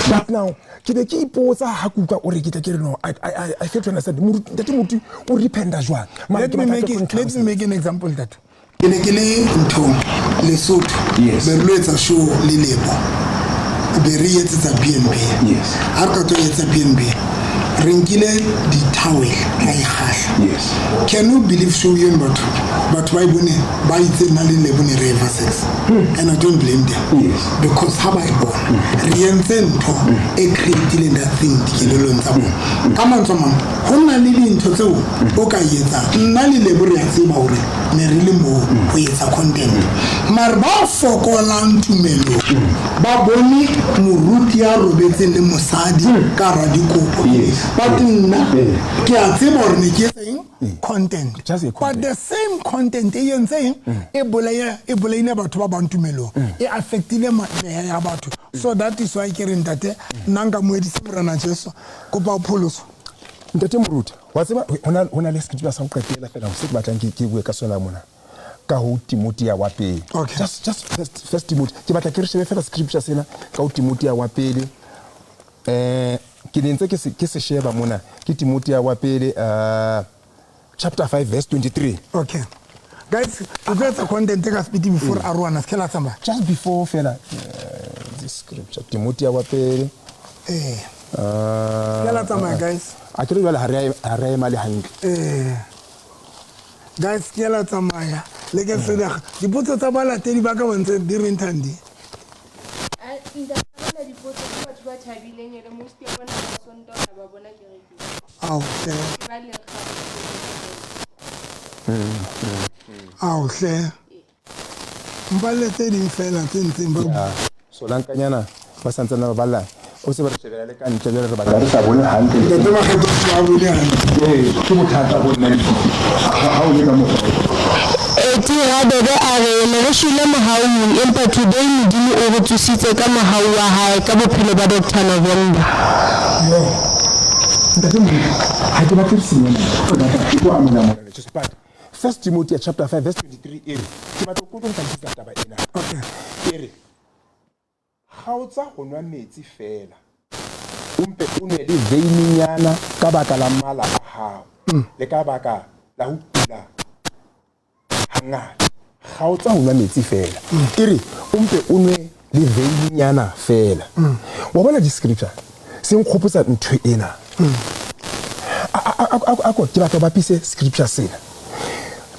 but now ke be ke ipotsa ha kuka o re ke tle no I feel to understand that Moruti o rependa jwang let me make an example that ke le ntho Lesotho be re etsa show le lebo be re etsa BNB yes ha ka to etsa BNB re nkile di towel ra e gahla ke can you believe show you but why buy it na le bone river sex and I don't blame them. Yes. Because how I born rientento e create that thing dikelelo ntsa bona ka mantsoma hona le dintho tseo o ka yetsa nna le lebore ya tseba hore ne re le mo go yetsa content mar ba fokolang tumelo ba bone moruti ya robetse le mosadi ka ra dikopo but nna ke a tseba hore ne ke tseng content but the same content e yenseng e bolaya batho ba bantumelo e affectile ya batho so that is why ke re ntate nanga moedisi morana Jesu kopa pholoso ntate moruti wa tseba hona le scripture sa go qetela fela se ke batlang ke bue ka sona mona ka ho Timothy wa pele just first Timothy ke batla ke re shebe fela scripture sena ka ho Timothy wa pele ke dintse ke se sheba mona ke Timothy wa pele chapter 5 verse 23. Okay. Guys, if that's a content take us speaking before Arwana skela samba. Just before fella this scripture Timothy wa pele skela samba guys. Akere jwale ha re mali hantle. Guys, skela samba ya. Leke fela dipotso tsa bala tedi ba ka wantse di re ntandi. Nda bala dipotso tsa batho ba thabileng le most ya bona ba sonto ba bona kereke. Ba le hle mbale tse ding fela tse ntseng ba so lankanyana ba santsana ba balla o se ba re shebela le ka ntle le re ba re sa bone hantle ke ba kgetho ba bone hantle ke bothata bo nna ha o le ka mo tira bebe a re le re shile mohau empa today modimo o re tsusitse ka mohau wa hae ka bophelo ba Dr. November ntate mo ha ke batla sengwe go amona mo just part First Timothy chapter 5 verse 23 ere ke batla go tlo ntse taba ena ere ha o tsa go nwa metsi fela umpe o ne le veininyana ka baka la mala a hao le ka baka la ho kula hangata ha o tsa go nwa metsi fela ere umpe o ne le veininyana fela wa bona di scripture se nkgopotsa ntho ena ako ke batla ba pise scripture sena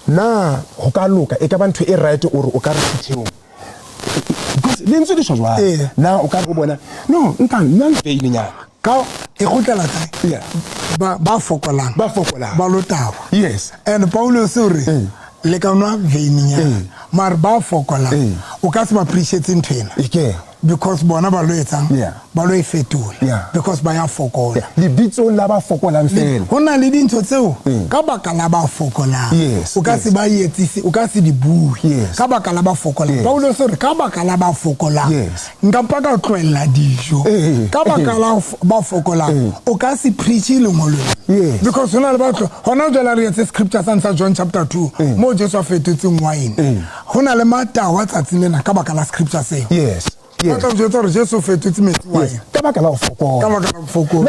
na go ka loka e ka ba ntho e right ore o ka re fitheong le ntse di shwa na o ka go bona no nka nna peile nya ka e go tla tsa ba fokolang ba lotawa yes and Paulo sore le ka nwa veininya mar ba fokolang o ka se ba appreciate ntwena because bona ba lo etsang ba lo e fetola because ba ya fokola le bitso la ba fokolang fela hona le dintho tseo ka baka la ba fokolang o ka se ba yetsisi o ka se di bue ka baka la ba fokolang Paulo sore ka baka la ba fokolang nka pa ka tlwella dijo ka baka la ba fokolang o ka se preach le ngolo because hona le batho hona jela re yetse scripture sa John chapter 2 mo Jesu a fetotseng wine hona le matawa tsatsinena ka baka la scripture seo Yes. Now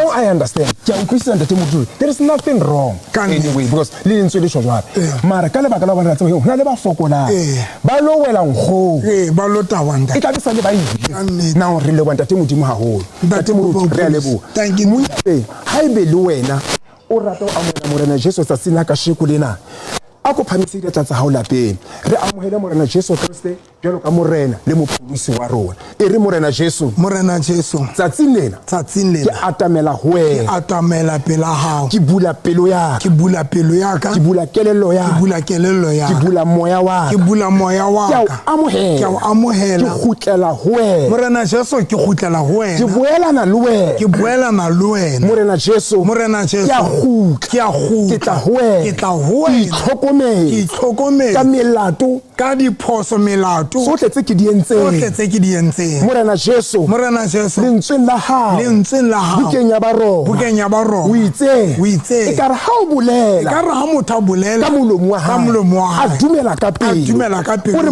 I understand. There is nothing wrong anyway because Mara kale bakala ba ratsa ho na le ba fokola ba lo wela ngo ba lo tawanda e ka bisa le ba yi now re le wanta te modimo haholo tate mo re lebo thank you ha ibe le wena o rata o amona morena Jesu sa sina ka sheko lena ako phamisile tsa hao lapeng re amohele morena Jesu Kriste jalo ka morena le mopholosi wa rona e re morena Jesu tsatsing lena ke atamela ho wena ke atamela pela hao ke bula pelo ya ke bula pelo ya ka ke bula kelello ya ke bula moya wa ke bula moya wa ka ke amohela ke khutlela ho wena morena Jesu ke khutlela ho wena ke boelana le wena ke boelana le wena morena Jesu ke a khutla ke tla ho wena ke tla ho wena ke itlhokomela ka melato ka diphoso melato sohle tse ke di entseng morena Jesu lentsweng la hao bukenya ba ro o itse e ka re ha o bolela ka re ha motho a bolela ka molomo wa hae a dumela ka pele o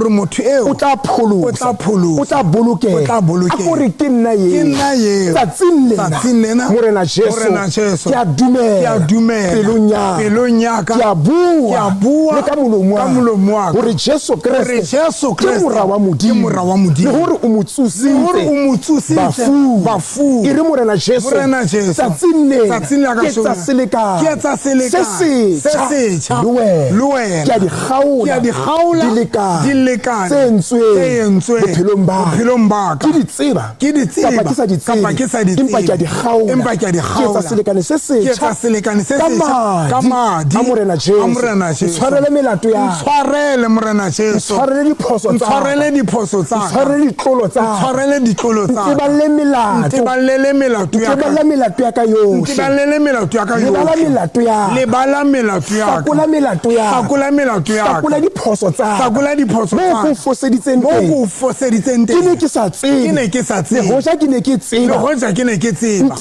re motho eo o tla pholosa o tla bolokela a go re ke nna ye tsatsing lena morena Jesu ke a dumela pelong ya ka ke a bua le ka molomo wa gore Jesu Kriste Jesu ke Kriste mora wa ke mora wa modimo Modimo. le hore o mo Hore o mo tsositse bafung. e re morena Jesu Morena Jesu. tsatsing lena Tsatsing la ke kasheno. tsa selekane Ke tsa selekane. se setjha le wena ke a di kgaola di lekane tse entsweng bophelong ba ka ke di tseba kapa ke sa di tsebe empa ke a di kgaola ke tsa selekane se setjha ka madi a morena Jesu tshwarele melato ya Tshwarele morena Jesu. tshwarele diphoso tsa Tshwarele diphoso tsa ka. tshwarele ditlolo tsa Tshwarele ditlolo tsa ka. tebale melato Nteballele melato ya ka. tebala melato ya ka yohle Nteballele melato ya ka lebala yohle. melato ya Lebala melato ya ka. hlakola melato ya Hlakola melato ya ka. hlakola diphoso tsa Hlakola diphoso mo tsa go ka. foseditseng Mo teng go foseditseng ke ne teng. ke sa Ke ne tsebe ke sa le tsebe. hoja ke ne ke Le tseba hoja ke ne ke tseba.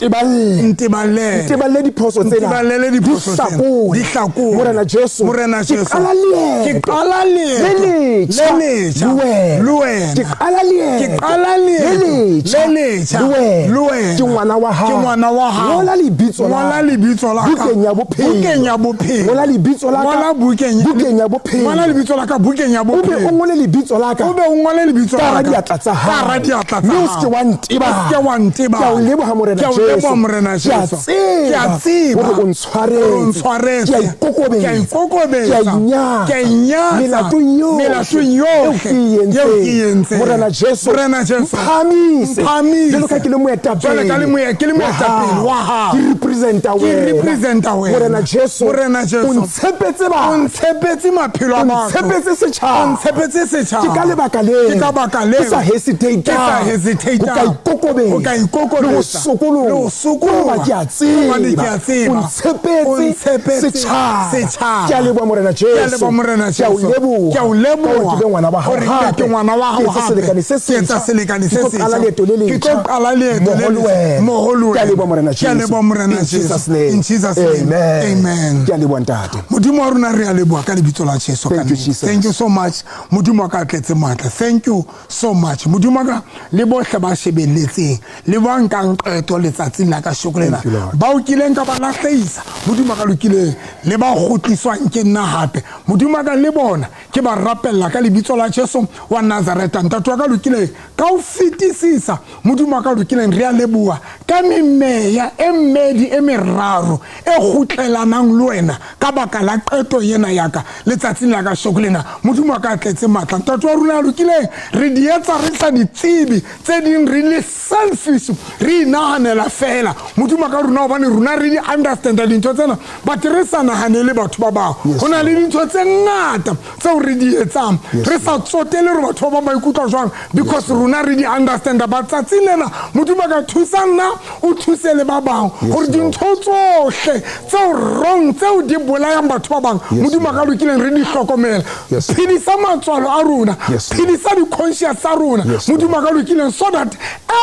nteballele Nteballele diphoso tsena Nteballele diphoso tsena. di Dihlakole. morena Jesu Morena Jesu. ke qala Ke leeto qala leeto le letjha le wena. ke qala Ke qala leeto leeto le letjha le wena. ke ngwana wa hao Ke ngwana wa hao. ngola lebitso la Ngola lebitso la ka. bukeng ya bophelo Bukeng ya bophelo. ngola lebitso la Ngola ka bukeng ya bophelo Ngola lebitso la ka bukeng ya o be o bophelo. ngole lebitso la ka O be o ngole lebitso ka la hara ka. diatla tsa hao. Ka hara diatla tsa mme o hao. se ke wa nteba O se ke wa nteba. ke a o leboha morena Ke a o Jesu leboha morena ke a Jesu. Ke a tseba tseba hore o hore o ntshwaretse ntshwaretse. ke a ikokobetsa Ke a ikokobetsa. ke a inyatsa Ke a inyatsa. melatong yohle Melatong eo yohle ke e eo ke e entseng entseng. morena Jesu Morena Jesu. mphamise Mphamise. jwalo ka ke le Jwalo ka ke le moetapele wa hao. ke representa representa wena. morena Jesu Morena Jesu. o ntshepetse O batho ntshepetse maphelo a o batho. ntshepetse O setjhaba ntshepetse setjhaba. ke ka lebaka Ke ka baka leo. ke sa hesitate Ke sa hesitate. o ka ikokobetsa O ka ikokobetsa. le ho sokoloha Le ho sokoloha. Hoba ke a Hobane ke a tseba tseba. o ntshepetse setjhaba ke a leboha morena Ke a Jesu leboha morena ke a o Jesu. leboha Ke a o leboha. ke be ngwana wa hao Hore ke be ngwana wa hao ke etsa hape. selekane se Ke etsa selekane se ke tlo qala setjha. leeto le Ke tlo letjha qala leeto le mmoho le letjha. wena. Mmoho le Ke a wena. leboha morena Ke a Jesu. leboha morena In Jesu. Jesus' name. In Jesus' name. Amen. ke a leboha ntate Modimo wa rona re a leboha ka lebitso la Jesu ka Thank you, nnete. Jesus. Thank you so much modimo wa ka tletse matla. Thank you so much modimo wa ka le bohle ba shebelletseng le ba nkang qeto letsatsing la ka shokolena Thank you, Lord. ba o kileng ka ba lahlehisa modimo wa ka lokileng le ba kgutliswang ke nna hape modimo wa ka le bona ke ba rapella ka lebitso la Jesu wa Nazareta ntate wa ka lokileng ka o fetisisa modimo wa ka lokileng re a leboha ka memeya e mmedi e meraro e kgutlelanang le wena ka baka la qeto yena ya ka letsatsing la ka shokolena modimo wa ka tletse matla ntate wa rona a lokileng re di etsa re sa di tsebe tse ding re le selfish re inahanela fela modimo wa ka rona hobane rona re di understanda dintho tsena but re sa nahanele batho ba bangwe ho na le dintho tse ngata tseo re di etsang re sa tsotele re batho ba ba ikutlwa jwang because rona re di understanda ba tsatsing lena modimo wa ka thusa nna o thuse le ba bangwe gore dintho tsohle tseo wrong tseo di bolayang batho ba bangwe modimo wa ka lokileng re di hlokomela phedisa matswalo a rona phedisa di-conscious tsa rona modimo wa ka lokileng so that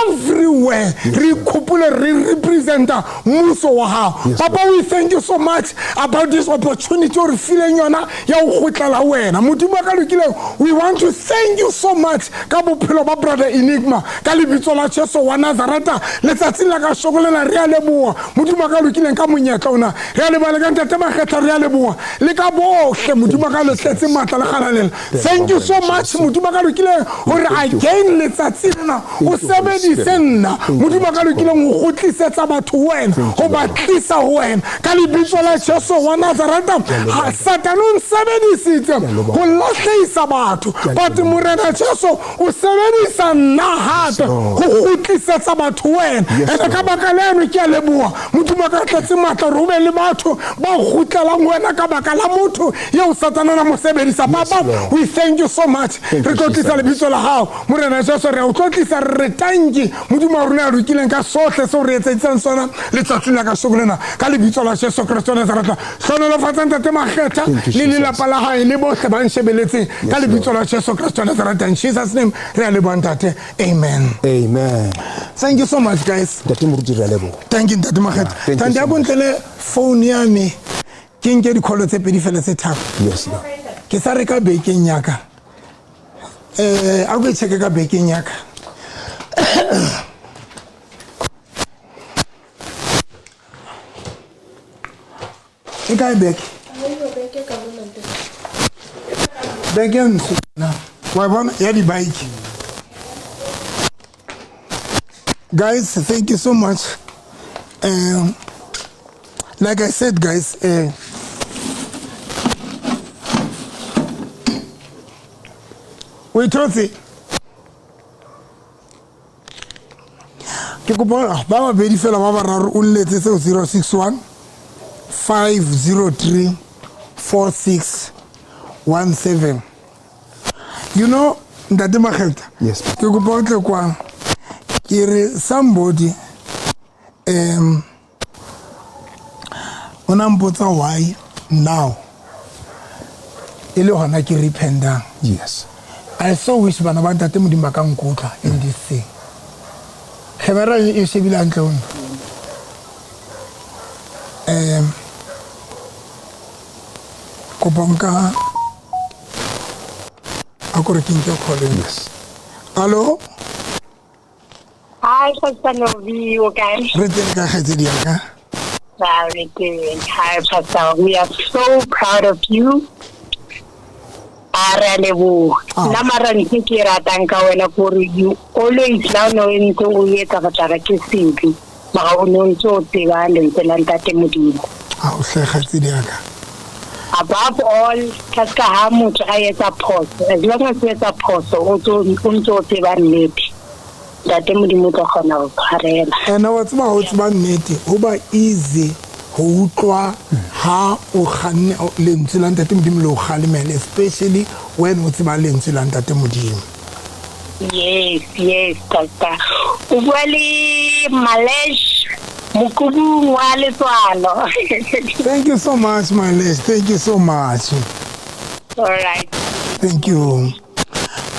everywhere re ikhopole re representa mmuso wa hao papa we thank you so much about this opportunity o re fileng yona ya go gotlela wena modimo wa ka lokileng we want to thank you so much ka bophelo ba brother Enigma ka lebitso la Jesu wa Nazareta letsatsing la ka shokolela re a leboha modimo wa ka lokileng ka monyetla ona re a leboha le ka ntate makgetha re a leboha le ka bohle modimo wa ka le tletse matla le galalela thank you so much modimo wa ka lokileng gore again letsatsi lena o sebedise nna modimo wa ka lokileng go gotlisetsa batho wena go ba tlisa ho wena ka lebitso la Jesu wa Nazareta satane o nsebedisitse go lahlehisa batho but morena Jesu o sebedisa nna hape go gotlisetsa batho wena ene ka baka leno ke a leboha modimo wa ka tletse matla re o be le batho ba gotlelang wena ka baka la motho yeo satana na mo sebedisa papa we thank you so much re tlo tlisa lebitso la hao morena Jesu re o tlo tlisa re tanki modimo wa rona a lokileng ka sohle seo re etseditseng sona letsatsing la ka shokolena ka lebitso la Jesu Kristo wa Nazareta hlonolofatsa ntate makgetha le lelapa la hae le bohle ba nshebeletseng ka lebitso la Jesu Kristo wa Nazareta in Jesus name re a leboha ntate amen. Thank you so much guys. ntate moruti re a leboha Thank you ntate makgetha thank you tante so ya bontlele phone ya me ke nke dikholo tse pedi fela tse tharo yes Lord. ke sa reka bekeng ya ka a go check ka bekeng ya ka e kae beke beke ya ntsho na Wa bona ya di bike. Guys, thank you so much. Like I said, guys, we told it. Ke kopa ba ba bedi fela ba bararo o nletse 061 503 4617. You know ntate Makgetha? Yes. Ke kopa o tle kwa ke re somebody ona mpotsa why now ile hona ke repentang. Yes. I so wish bana ba ntate Modimo ka nkotla in this thing. Camera e shebile hantle ona. Kopa nka akore ke nke calling. Yes. Hello? Hi, Pastor Novi, okay? Re teng ka kgetse di ka. Very good. Hi, Pastor. We are so proud of you. Aralebu. Namaran ke ratang ka wena gore you always now knowing go o etsa ga tsara ke simple. Ba o no ntse tseba le ntela ntate Modimo. A o kgetse di ka. Above all, kaska ha motho a etsa phoso. As long as you etsa phoso, o ntse tseba nnete. Ntate Modimo tlo kgona go tshwarela. Ena wa tseba ho tseba nnete ho ba easy ho utlwa ha o kganne lentswe la ntate Modimo le o kgalemela, especially when o tseba lentswe la ntate Modimo. Yes, Pastor. O bua le Malesh Mukubu wa Letswalo. Thank you so much, my lady. Thank you so much. All right. Thank you.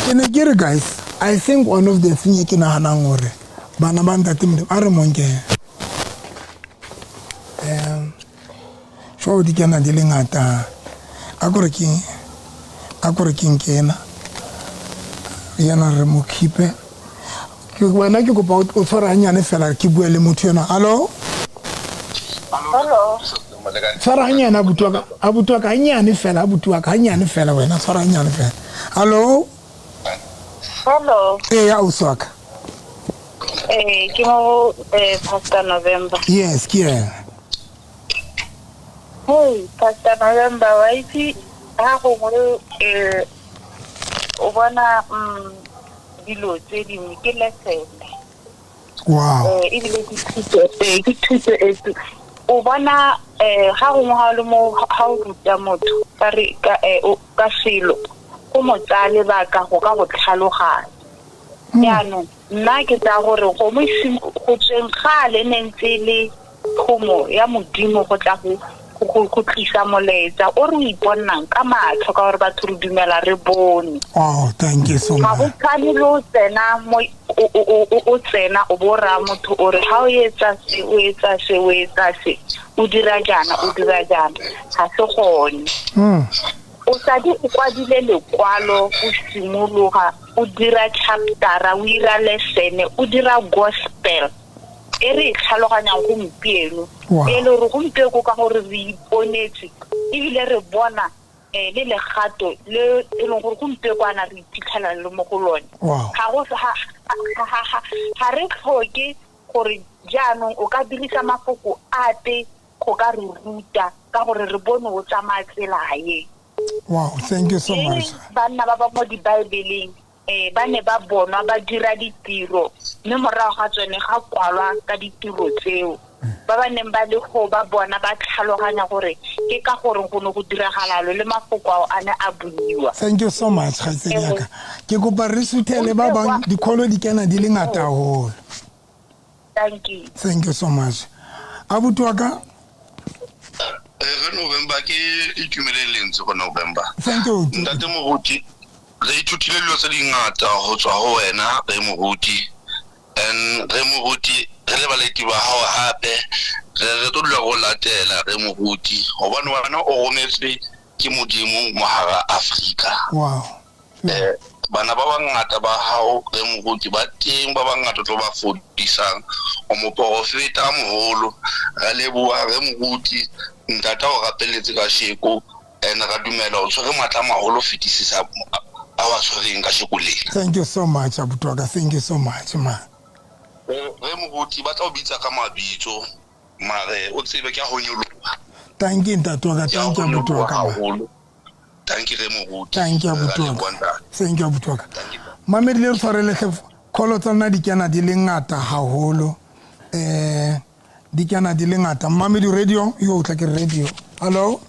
Can I get it, guys? I think one of the things you can hore bana ba ntate Modimo a re monke. So di kana di le ngata akore ke nkena yana re mo khipe ke bona ke kopa o tshwara hanyane fela ke bua le motho yena. Hello? Tshwara hanyane abutua ka hanyane fela wena tshwara hanyane fela. Hello? Hello. Ya o swaka. Ke mo Pastor November. Yes, ke. Hey, Pastor November, why is ha go mo o bona dilo tse dingwe ke lesele. Wow. E bile ke thuto o bona ha go mo le mo ha o ruta motho ka selo go mo tsale ba ka go tlhaloganya. Yaanong nna ke tsa gore go mo go tseng gale nentse le khomo ya Modimo go tla go tlisa moletsa o re iponnang ka matlho ka gore batho re dumela re bone. Oh, thank you so much. Ga go tshwane lo tsena mo o tsena o bora motho o re ha o etsa se o dira jana ha se gone. O sa di kwadile lekwalo o simologa o dira chapter o ira lesson o dira gospel e re tlhaloganyang gompieno e le re gompieno ka gore re iponetse ebile re bona le legato le e leng gore gompieno ana re iphitlhela le mo go lone. Ga go ha re tlhoke gore jaanong o ka dirisa mafoko ape go ka re ruta ka gore re bone o tsamaya tsela ye. Wow, thank you so much. Bana ba ba mo di Bible ba ne ba bona ba dira ditiro mme morago ga tsone ga kwalwa ka ditiro tseo ba ba neng ba le go ba bona ba tlhaloganya gore ke ka gore go no go diragalalo le mafoko ao a ne a buiwa. Thank you so much Khaitsediaka. Ke kopa re suthele ba bang dikolo di kana di le ngata haholo. Thank you so much. Abuti wa ka November ke itumelelentse go November. Thank you. Ntate Moruti re ithutile dilo tse dingata go tswa ho wena re Moruti and re Moruti re le baleki ba hao hape re tlo dula go latela re Moruti hobane wena o rometswe ke Modimo mo hara Afrika. Wow. Bana ba bangata ba hao re Moruti ba teng ba bangata tlo ba fodisang o mo profeta moholo re leboha re Moruti ntata o rapeletse ka sheko ene ra dumela o tshwere matla maholo fetisisa a wa tshwereng ka shekoleng. Thank you so much Abutwaka, thank you so much man. Re moruti ba tla o bitsa ka mabitso mare o tsebe ke a ho nyoloha. Thank you Ntatwaka, thank you Abutwaka. Thank you re moruti. Thank you Abutwaka. Thank you Abutwaka. Mamedi le tshwarele kholo tsana di kana di le ngata haholo. Di kana di le ngata. Mamedi radio yo tla ke radio. Hello.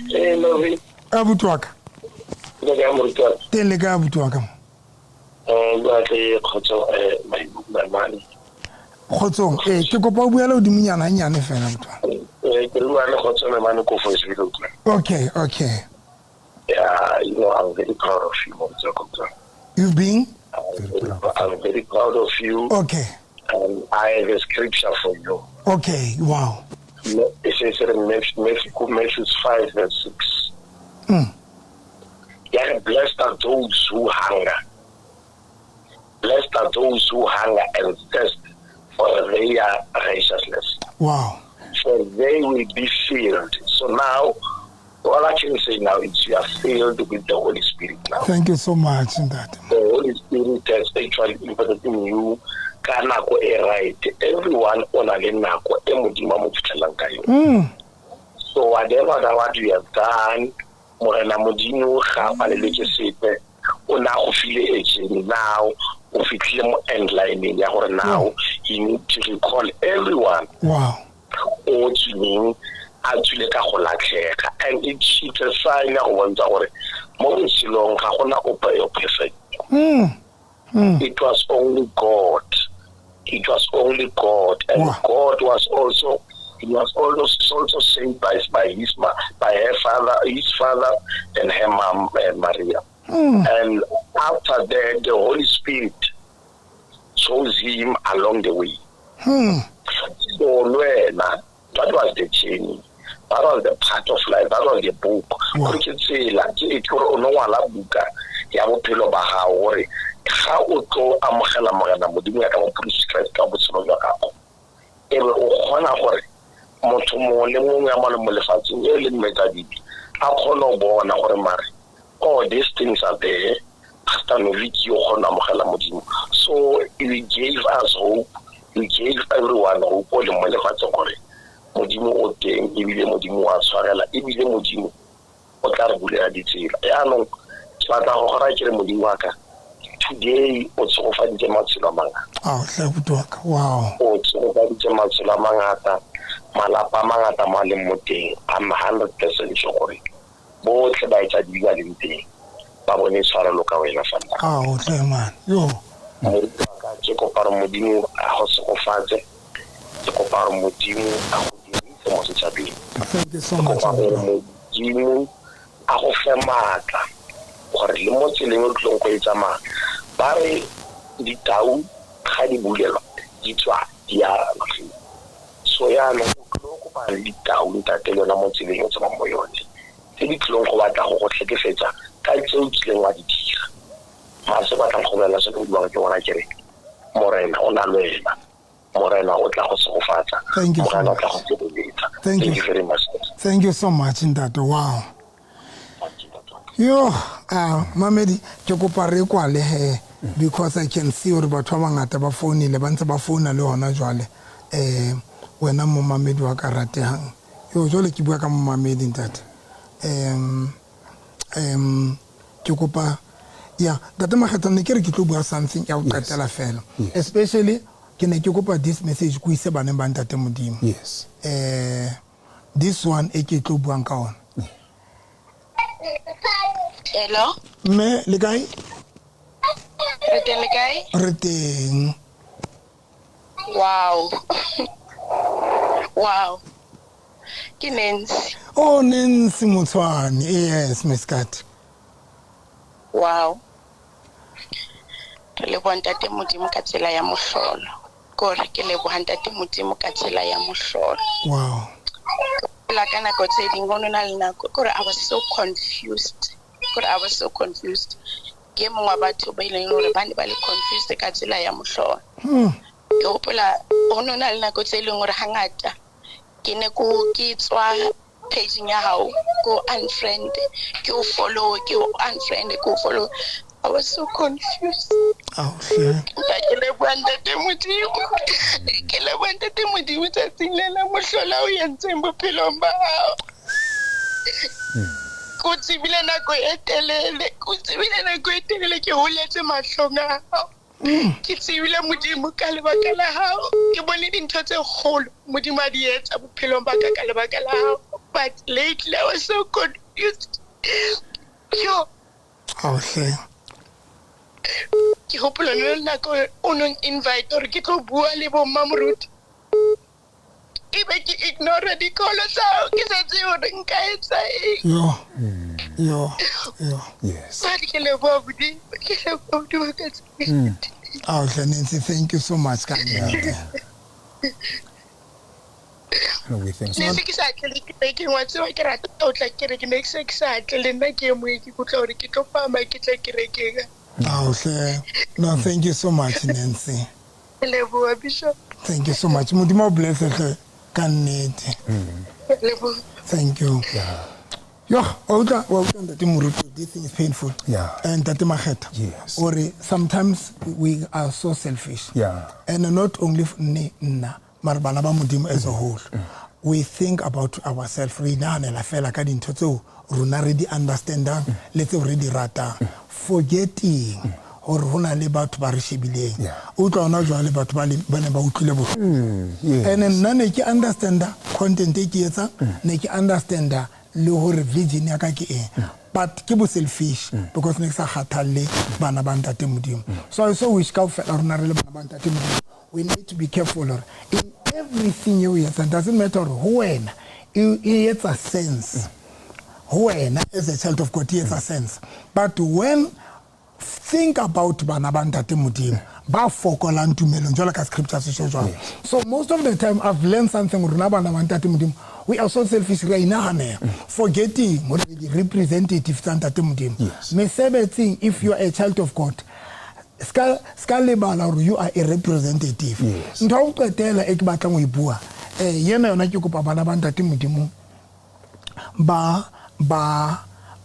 Hello. Abutwaka. Ga mo rutwa. Tele ka Abutwaka. Ba ke khotso my money. Khotsong ke kopa o buela o diminyana nyane fela Abutwaka. Ke lwa le khotso my money ko for video. Okay. Yeah, you know, I'm very proud of you, Mr. You've been? I'm very proud of you. Okay. And I have a scripture for you. Okay, wow. It says in Matthew 5 verse 6. Yeah, blessed are those who hunger. Blessed are those who hunger and thirst for their righteousness. Wow. For they will be filled. So now, all I can say now is you are filled with the Holy Spirit now. Thank you so much in that. The Holy Spirit has actually impacted in you. Kanako e right. Everyone on a lenako e modimo mo fitlelang ka yo. So whatever that what you have done, morena modimo ga ba le letse sepe. O na go file agent now. O fitlile mo end line ya gore now you need to recall everyone. Wow. O tswileng actually ka go latlhega, and it's a sign ya go bontsha gore mo botshelong ga gona ope yo perfect. It was only God. It was only God, and God was also saved by his father and her mom Maria. And after that, the Holy Spirit chose him along the way. So that was the journey. That was the part of life. That was the book. We can say like it no wala buka ya bophelo ba hao gore ga o tlo amogela morena modimo ya ka mo prescribe ka botshelo jwa gago. Ebe o kgona gore motho mo le mongwe ya mala mo lefatsheng e le mmetsa dibi a kgona go bona gore mare all these things are there. Pastor Noviki o kgona amogela modimo. So he gave us hope. He gave everyone hope o le mo lefatsheng gore modimo o teng ebile modimo wa tshwarela ebile modimo o tla re bulela ditsela yaanong ke batla go gora ke re modimo wa ka today o tsogofaditse matshelo a mangata. Wow. O tsogofaditse matshelo a mangata, malapa a mangata mo a leng mo teng. I'm 100% sure gore botlhe ba etsa di ba leng teng ba bone tshwarelo ka wena fana. Tle man yo ke kopa re modimo a go tsogofatse, ke kopa re modimo a go dirise mo setšhabeng. Thank you so much. Modimo a go fe maatla gore le mo tseleng o tlong go e tsamaya ba re ditau ga di bulelwa di tswa di a nageng. So yaanong o tlong go ba le ditau ntate lona mo tseleng o tsamaya mo yone tse di tlong go batla go go tlhekefetsa ka tseo tseleng wa di dira. Ma se batlang go bolela se go buang ke bona kere morena o na lwela, morena o tla go tsogofatsa, morena o tla go tshebeletsa. Thank you very much. Thank you so much Ntate. Wow. Yo, Mamedi ke kopa re kwale he because I can see gore batho ba ngata ba founile ba ntse ba founa le hona jwale wena mo Mamedi wa karatehang. Yo jole ke bua ka mo Mamedi Ntate. Ke kopa yeah Ntate Makgetane ke re ke tlo bua something ya o qetela fela, especially ke ne ke kopa this message go ise baneng ba Ntate Modimo. Yes. This one e ke tlo buang ka ona. Hello. Me le kae? Re teng. Wow. Wow. Ke Nancy. Oh, Nancy Motshwane. Yes, Miss Kat. Wow. Re le bontate Modimo ka tsela ya mohlolo. Gore ke le bontate Modimo ka tsela ya mohlolo. Wow. La kana go tse ding gono na le nako gore I was so confused. Ke mongwe batho ba ileng gore ba ne ba le confused ka tsela ya mohlolo. Ke gopola gono na le nako tse leng gore hangata ke ne ke tswa paging ya hao go unfriend ke o follow ke o unfriend ke o follow. I was so confused. Oh, sure. Ke le bwante modimo ke le bwante modimo tsatsing lena mohlola o yentseng bophelong ba hao. Ko tsibile nako e telele ke holetse mahlong a hao. Ke tsibile modimo ka lebaka la hao ke bone dintho tse kgolo modimo a di etsa bophelong ba ka lebaka la hao. But lately I was so confused. Yo. Oh, sure. Ke hopola le nako o nong invite or ke tlo bua le bo Mamoruti. Ke be ke ignore dikolo tsa ke sa tse o nka etsa Yo. Yes. Ba ke le bo budi ka tse. Oh, Nancy, thank you so much. No, we think so. Nese ke sa tle ke wa tse ke rata o tla ke re ke ne ke sa tle le nna ke mo ke go tla hore ke tlo fama ke tla ke rekega. Oh, sure. No, thank you so much, Nancy. Lebo Bishop. Thank you so much. Modimo bless her. Lebo. Thank you. Yeah. Yo, this thing is painful. Yeah. And Yes. or sometimes we are so selfish. Yeah. And not only Marbanaba Mudim as a whole. We think about ourselves. Rina and la fela ka dintho tseo rona re di understandang le tseo re di ratang. Forgetting or hona le batho ba re shebileng. O tla ona jwa le batho ba ne ba utlwile bo. And nna ne ke understanda content e ke etsa, ne ke understanda le hore vision ya ka ke eng. But ke bo selfish because ne ke sa kgathalle bana ba ntate modimo. So I so wish ka fela rona re le bana ba ntate modimo. We need to be careful in everything you hear. It doesn't matter when it's a sense. When as a child of God, it's a sense. But when think about banabanta temudim, ba fokola ntumelo njola ka scriptures show. So most of the time I've learned something banabanta temudim. We are so selfish right now, forgetting what the representative santa temudim. Mesebeti if you are a child of God. Skalebala, you are a representative. Ntho o qetela e ke batlang go ibua yena yona ke kopa bana ba ntate modimo ba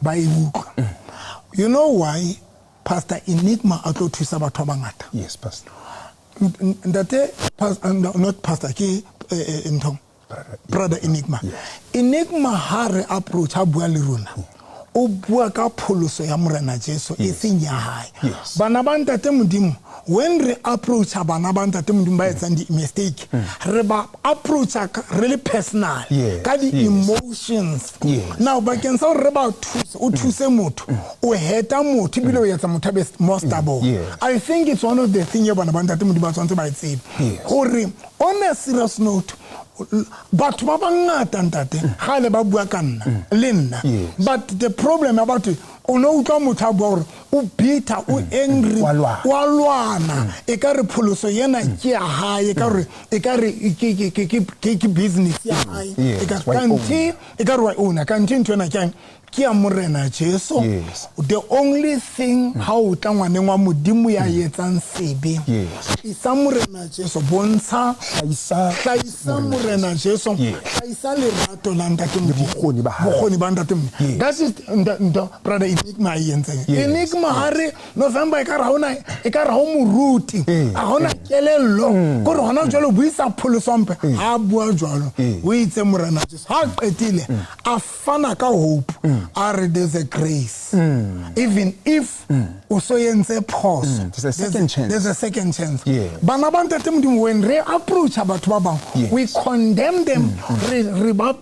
ibuka. You know why Pastor Enigma a tlo thusa batho ba bangata? Yes, Pastor. Not Pastor ke ntho brother Enigma. Enigma ha re approach ha bua le rona. O bua ka pholoso ya morena Jesu e seng ya hae. Bana ba ntate modimo when re approach bana ba ntate modimo ba etsa di mistake re ba approach really personal ka di emotions. Now ba can say re ba o thuse motho o heta motho bile o etsa motho be more stable. I think it's one of the things bana ba ntate modimo ba tsantse ba itse hore on a serious note but ba bangata ntate ga le ba bua ka nna le nna but the problem about it o no utlwa motho a bua gore o bitter o angry wa lwana e ka re pholoso yena ke ya hae e ka re ke business ya hae e ka kanti e ka re wa ona kanti ntwe na kyang ke ya morena Jesu. The only thing how o tla ngwaneng wa modimo ya etsang sebe isa morena Jesu bontsha isa morena Jesu isa le rato la ntate bokgoni ba ntate modimo. That is the brother Enigma yentseng. Enigma hare November e ka ra hona e ka ra ho moruti a hona kelello go re hona jalo buisa pholosompe ha bua jalo o itse morena Jesu ha qetile a fana ka hope. There's a grace. Even if usoyenze pause, there's a second chance. Bana ba ntate modimo when re approach batho ba bang, we condemn them re ba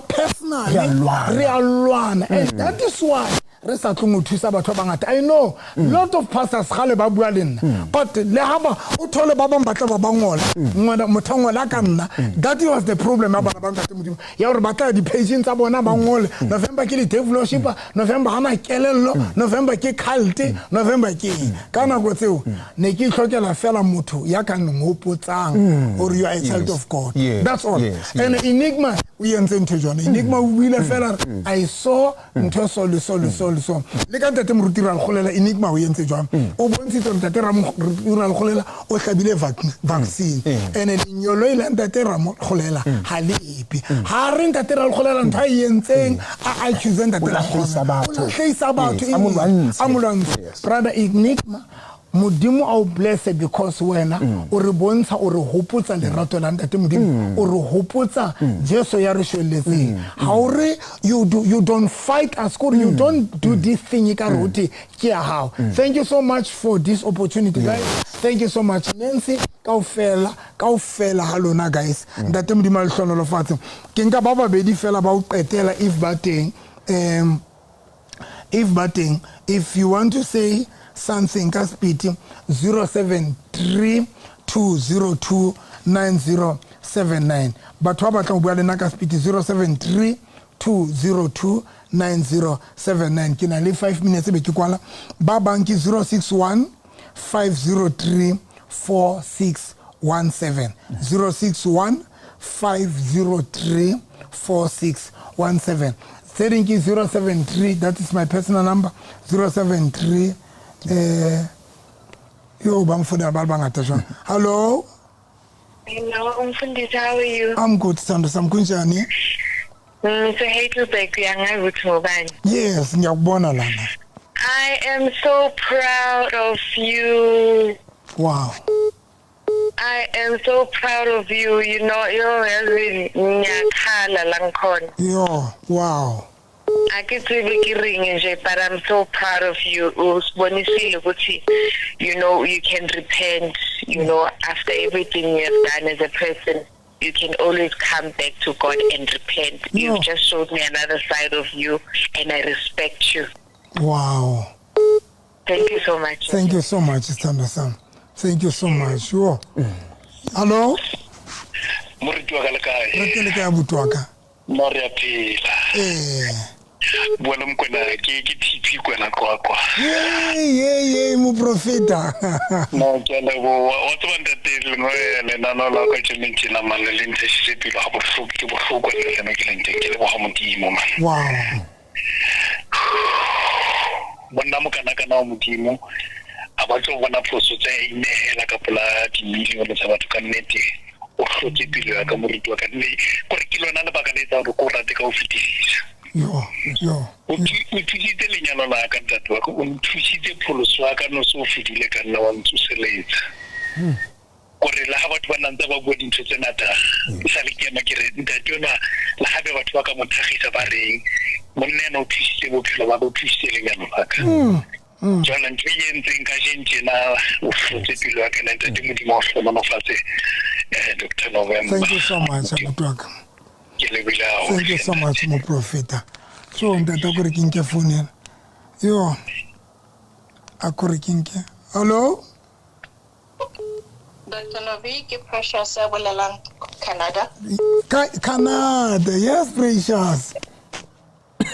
personal re alwana, and that is why re sa tlo thusa batho ba ngata. I know lot of pastors gale ba bua le nna, but le haba o thole ba bang batla ba bangola ngwana mothongola ka nna. That was the problem about ba ntate modimo ya re batla di pages tsa bona ba ngole. November ke le devotion, November hana kelello, November ke cult, November ke kana go tseo ne ke tlhokela fela motho ya ka ngopotsang or you are a child of God. That's all. And Enigma o yentse ntho jona Enigma o buile fela I saw ntho so le le ka ntate moruti ra golela Enigma o yentse jwana o bontshitse ntate ra golela o hlabile vaccine ene lenyolo ile ntate ra golela ha le epi ha re ntate ra golela ntho a yentseng a choose ntate ra batho brother Enigma modimo au bless because wena o re bontsha o re hopotsa lerato la ntate modimo o re hopotsa Jesu ya re shweletseng ha o re you don't fight us you don't do this thing ka roti ke ya hao. Thank you so much for this opportunity guys. Thank you so much Nancy kaofela halona guys ntate modimo a lehlono fatshe ke nka ba babedi fela ba o qetela if bateng if you want to say something ka speed 0732029079 batho ba batla go bua le nna ka speed 0732029079 ke na le 5 minutes be ke kwala ba banki 061 503 4617 061 503 4617 setting is 073 that is my personal number 073 yo bamfunda balibangata jona hello umfundisi, how are you? I'm good Sandra samkunjani So Heidelberg uyanga ukuthi ngobani? Yes ngiyakubona lana I am so proud of you. Wow. I am so proud of you. You know, you're ngiyakhala la ngikhona. Yo, wow. But I'm so proud of you. You know, you can repent, you know, after everything you have done as a person, you can always come back to God and repent. You've just showed me another side of you, and I respect you. Wow. Thank you so much. Thank you so much, Sandra-san. Thank you so much. Sure. Hello? Bueno mkwena ke tipi kwena kwa ye mu profeta no kela bo o tswanda tele no le nano la ka challenge na manele ntse se pilo ha bofuku ke bofuku le na ke lente ke le bo ha motimo man wow bona mo kana o motimo abatho bona phoso tsa inehela ka pula di milione tsa batho ka nnete o hlotse pilo ya ka moriti wa ka nne gore ke lona le baka le tsa go rate ka o fetisa yo o thusitse lenyalo la ka ntate wa ka o thusitse pholoso wa ka no se o fedile ka nna wa ntsuseletsa gore la ha batho ba nantsa ba bua dintho tse ngata sa le ke ema ke re ntate yona la ha be batho ba ka mothagisa ba reng monna no thusitse bophelo ba bo thusitse lenyalo la ka jona ntwe yentseng ka na o hlotse pilo ya ka ntate modimo wa hloma mafatshe Dr. November. Thank you so much Abutwaka. Thank you so much, my prophet. So, that I could kinke phone. Yo, I could kinke. Hello? Dr. Novi, Precious, Canada. Canada, yes, Precious.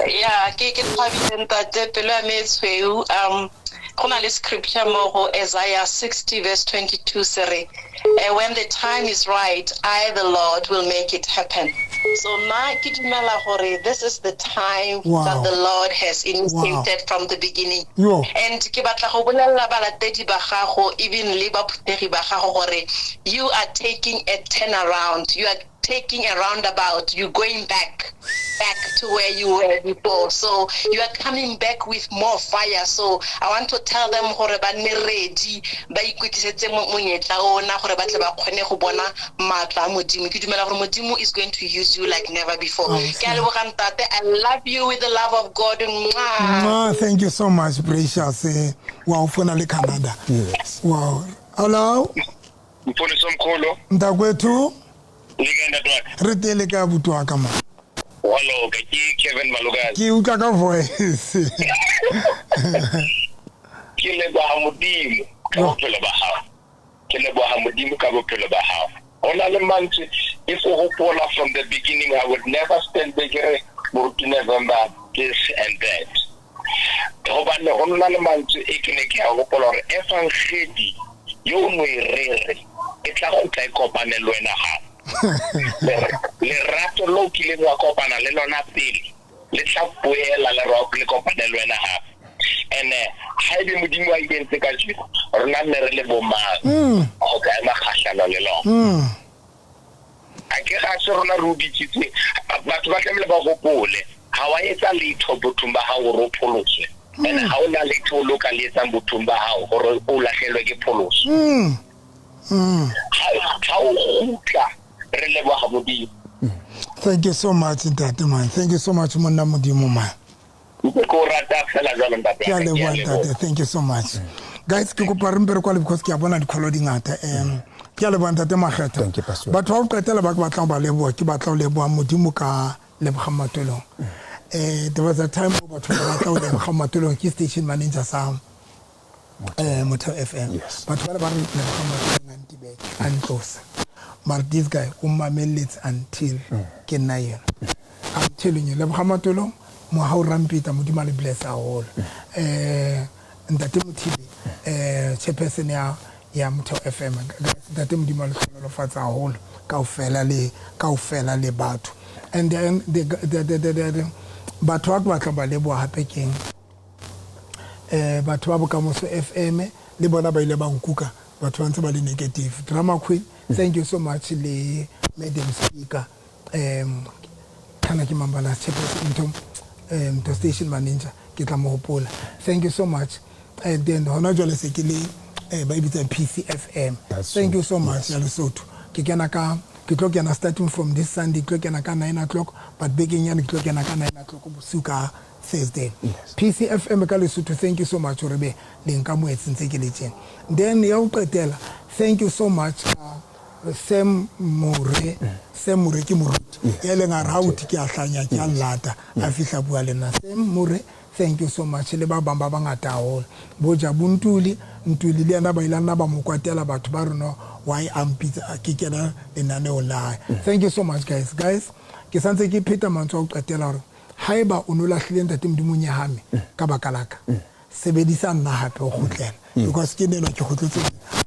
Yeah, Kiki Pavienta, Pela Konale scripture more Isaiah 60 verse 22 sere. When the time is right, I the Lord will make it happen. So now this is the time that the Lord has instituted from the beginning. And you are taking a turnaround. You are taking a roundabout. You're going back to where you were before. So you are coming back with more fire. So I want to tell them Modimo is going to use you like never before. I love you with the love of God. Thank you so much, Precious. Wow, finally Canada. Yes. Wow. Hello? Ndagwetu? Retele ka Butwaka ma. Hello, Kevin Malugas. Ki utlwa ka voice. Ke le ba modimo ka bophelo ba hao. Ke le ba modimo ka bophelo ba hao. Ona le mantse if o hopola from the beginning I would never stand there for November this and that. Hobane ona le mantse e ke ne ke a hopola re efangedi yo mo irere e tla go tla kopane le wena ha. Le lerato lo kileng wa kopana le lona pele le tla boela le rock le kopane le wena hape and ha ebe modimo wa itse ka jiko rona ne re le bomang o ka ema khahlano le lona a ke ga se rona rubi tsitse batho ba tlamele ba gopole ha wa etsa letho bothumba ha o ropoloswe and ha o na letho lo ka le etsa bothumba ha o o lahlelwe ke pholoso ha o khutla re le ba modimo. Thank you so much, Ntate man. Thank you so much, Monna Modimo man. Thank you so much. Guys, ke kopa re mbere kwa le because ke a bona dikgolo di ngata. Ke a le bona Ntate Makgetho. Thank you, Pastor. Batho ba qetela ba batla ba leboa, ke batla o leboa Modimo ka leboga matolong. There was a time batho ba batla o leboga matolong ke station manager sa Motheo FM. Yes. Batho ba re leboga matolong Antibek and close. But this guy, umamelets until Kenayan. I'm telling you, leboga matolong mo ha o rampita Modimo le bless all. Ntate Mothibi chairperson ya Motheo FM. Ntate Modimo le hlolofatsa all kaofela le batho. And then the batho ba tla ba leboa hape keng batho ba bokamoso FM le bona ba ile ba nkuka batho ba ntse ba le negative. Drama Queen, thank you so much le Madam Speaker kana ke mambala chairperson the station manager ke tla mo hopola. Thank you so much. And then hona jwale se ke le ba ibitsa PCFM. Thank you so much ya Lesotho. Ke kena ka ke tlo kena starting from this Sunday ke kena ka 9 o'clock but begging yana ke tlo kena ka 9 o'clock busuka Thursday. Yes. PCFM ka Lesotho, thank you so much orebe le nka mo etsentse ke le tjena. Then ya o qetela, thank you so much Sam Mure ke moruti ya le nga rauti ke a hlanya ke a lata a fihla bua le na Sam Mure, thank you so much le ba bang ba bangata haholo boja buntuli ntuli le yana ba ilana ba mo kwatela batho ba rona why ampitsa ke kena lenaneo la. Thank you so much guys ke santse ke pheta mantso a qetela hore haeba o no lahlile Ntate Modimo nyahame ka bakalaka sebedisa nna hape o khutlela because ke nelo ke khutletse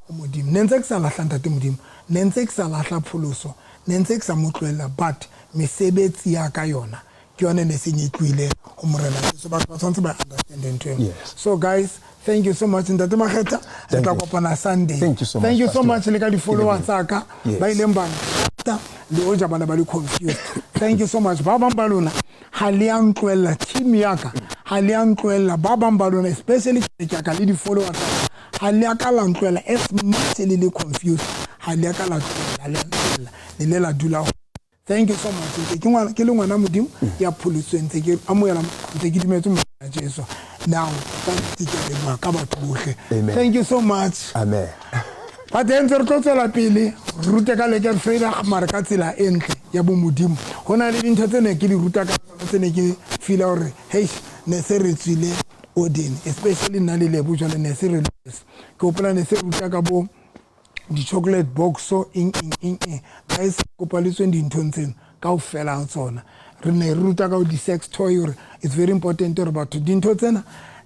o Modimo nentse ke sa lahla Ntate Modimo nentse ke sa lahla pholoso nentse ke sa motloela but mesebetsi ya ka yona ke yona ne senyetwile o morela so ba tsantse ba understand into. So guys, thank you so much Ntate Makgetho re tla kopana Sunday. Thank you so much le ka di followers tsaka ba ileng bang le o ja bana ba le confused. Thank you so much ba bang ba lona ha le antloela team yaka ha le antloela ba bang ba lona especially ke ka le di followers ha le ka la antloela as much le confused ha le ka la le la dula. Thank you so much ke ngwana ke le ngwana Modimo ya pholosweng tse ke amoyela ntse ke dimetse mo Jesu now thank you ba ka batho bohle. Thank you so much. Amen. But then re tlotsela pele rute ka leke fela mara ka tsela entle ya bo Modimo hona le dintho tsene ke di ruta ka tsene ke feel hore hey ne se re tswile Odin especially nna le lebo jwale ne se re ke opela ne se ruta ka bo di chocolate box so in guys ko paletswe dintho tsena kaofela ha tsona re ne ruta ka di sex toy or it's very important hore batho dintho tsena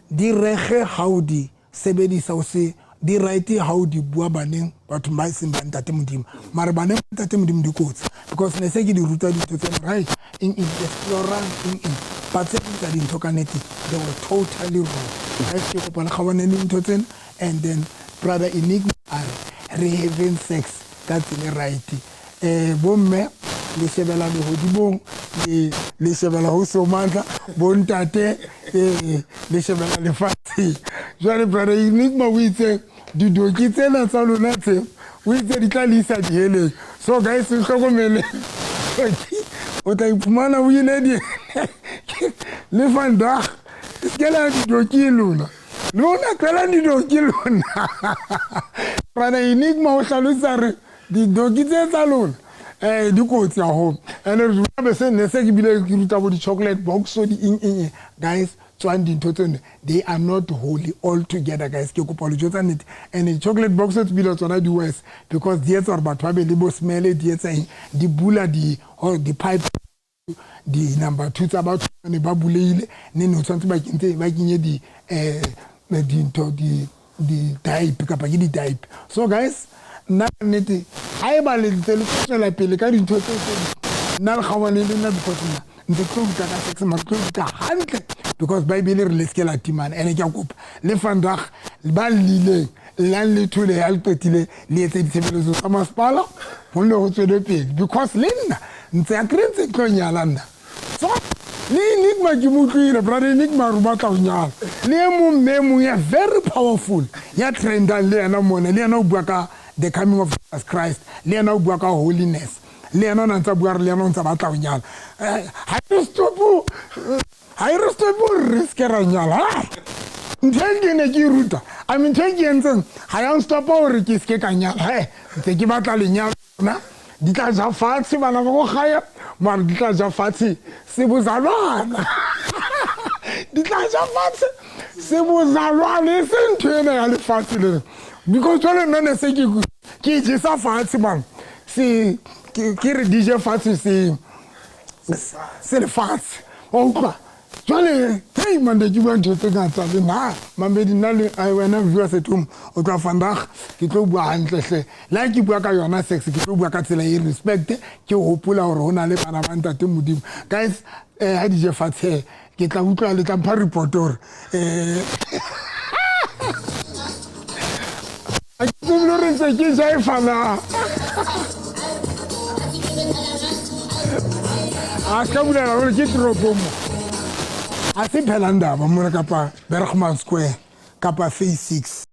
di rege how di sebedisa o se di right how di bua baneng batho ba seng ba Ntate Modimo mara baneng Ntate Modimo di kotsi because ne se ke di ruta dintho tsena right in explorant in but tsa dintho ka neti they were totally wrong. Guys ke kopana khawana le dintho tsena and then brother Enigma re having sex that's the right bomme le shebela le hodimong le shebela ho somandla bontate le shebela le fatshe jwale brother Enigma o itse di doki tsena tsa lona tse o itse di tla lisa di hele so guys se hlokomele o tla iphumana o ile di le vandag skela di doki lona kala di doki lona brother Enigma o hlalosa re di doki tsa lona di kotsi a home and re be se ne se ke bile ke ruta bo di chocolate box so di in guys tswang dintho tsone they are not wholly all together guys ke kopa le jotsa net and the chocolate boxes bilo tsona di worse because di etsa batho ba be le bo smell di etsa di bula di pipe di number 2 tsa batho ne ba buleile ne no tsantse ba kinye di dintho di type kapa ke di type so guys nna nete ha e ba le tsela pele ka dintho tse nna le kgawane le nna because nna ntse tlo ruta ka sex mara tlo ruta hantle because Bible re le ske la timana ene ke a kopa le vandag ba lileng la le thole ya le qetile le etse ditshebeletso tsa masepala go le go tswele pele because le nna ntse a krentse tlo nyala nna so le Enigma ke motlwile brother Enigma re batla go nyala le mo memo ya very powerful ya trendan le yena mona le yena o bua ka the coming of Jesus Christ le yena o bua ka holiness le yena o ntse bua re le yena o ntse batla go nyala ha re stopo re ske ra nyala ntenge ne ke ruta I mean ntenge entseng ha ya stopa hore ke ske ka nyala ntse ke batla le nyala na di tla ja fatshe bana ba go gaya mara di tla ja fatshe se bozalwana di tla ja fatshe se bozalwana se ntwena ya le fatshe le because jole nna ne se ke je sa fatshe man se ke re DJ fatshe se le fatshe o kwa jole hey man de jwa ntse ngata le na mamedi nna le I wena viewers at home o tla vandag ke tlo bua hantle hle la ke bua ka yona sex ke tlo bua ka tsela e respect ke hopola hore hona le bana ba ntate modimo guys ha DJ fatshe ke tla utlwa le tla mpa report hore a ke mo re ntse ke ja ifana a ka bula la ke tropomo a se phela ndaba mona kapa Bergman Square kapa Phase 6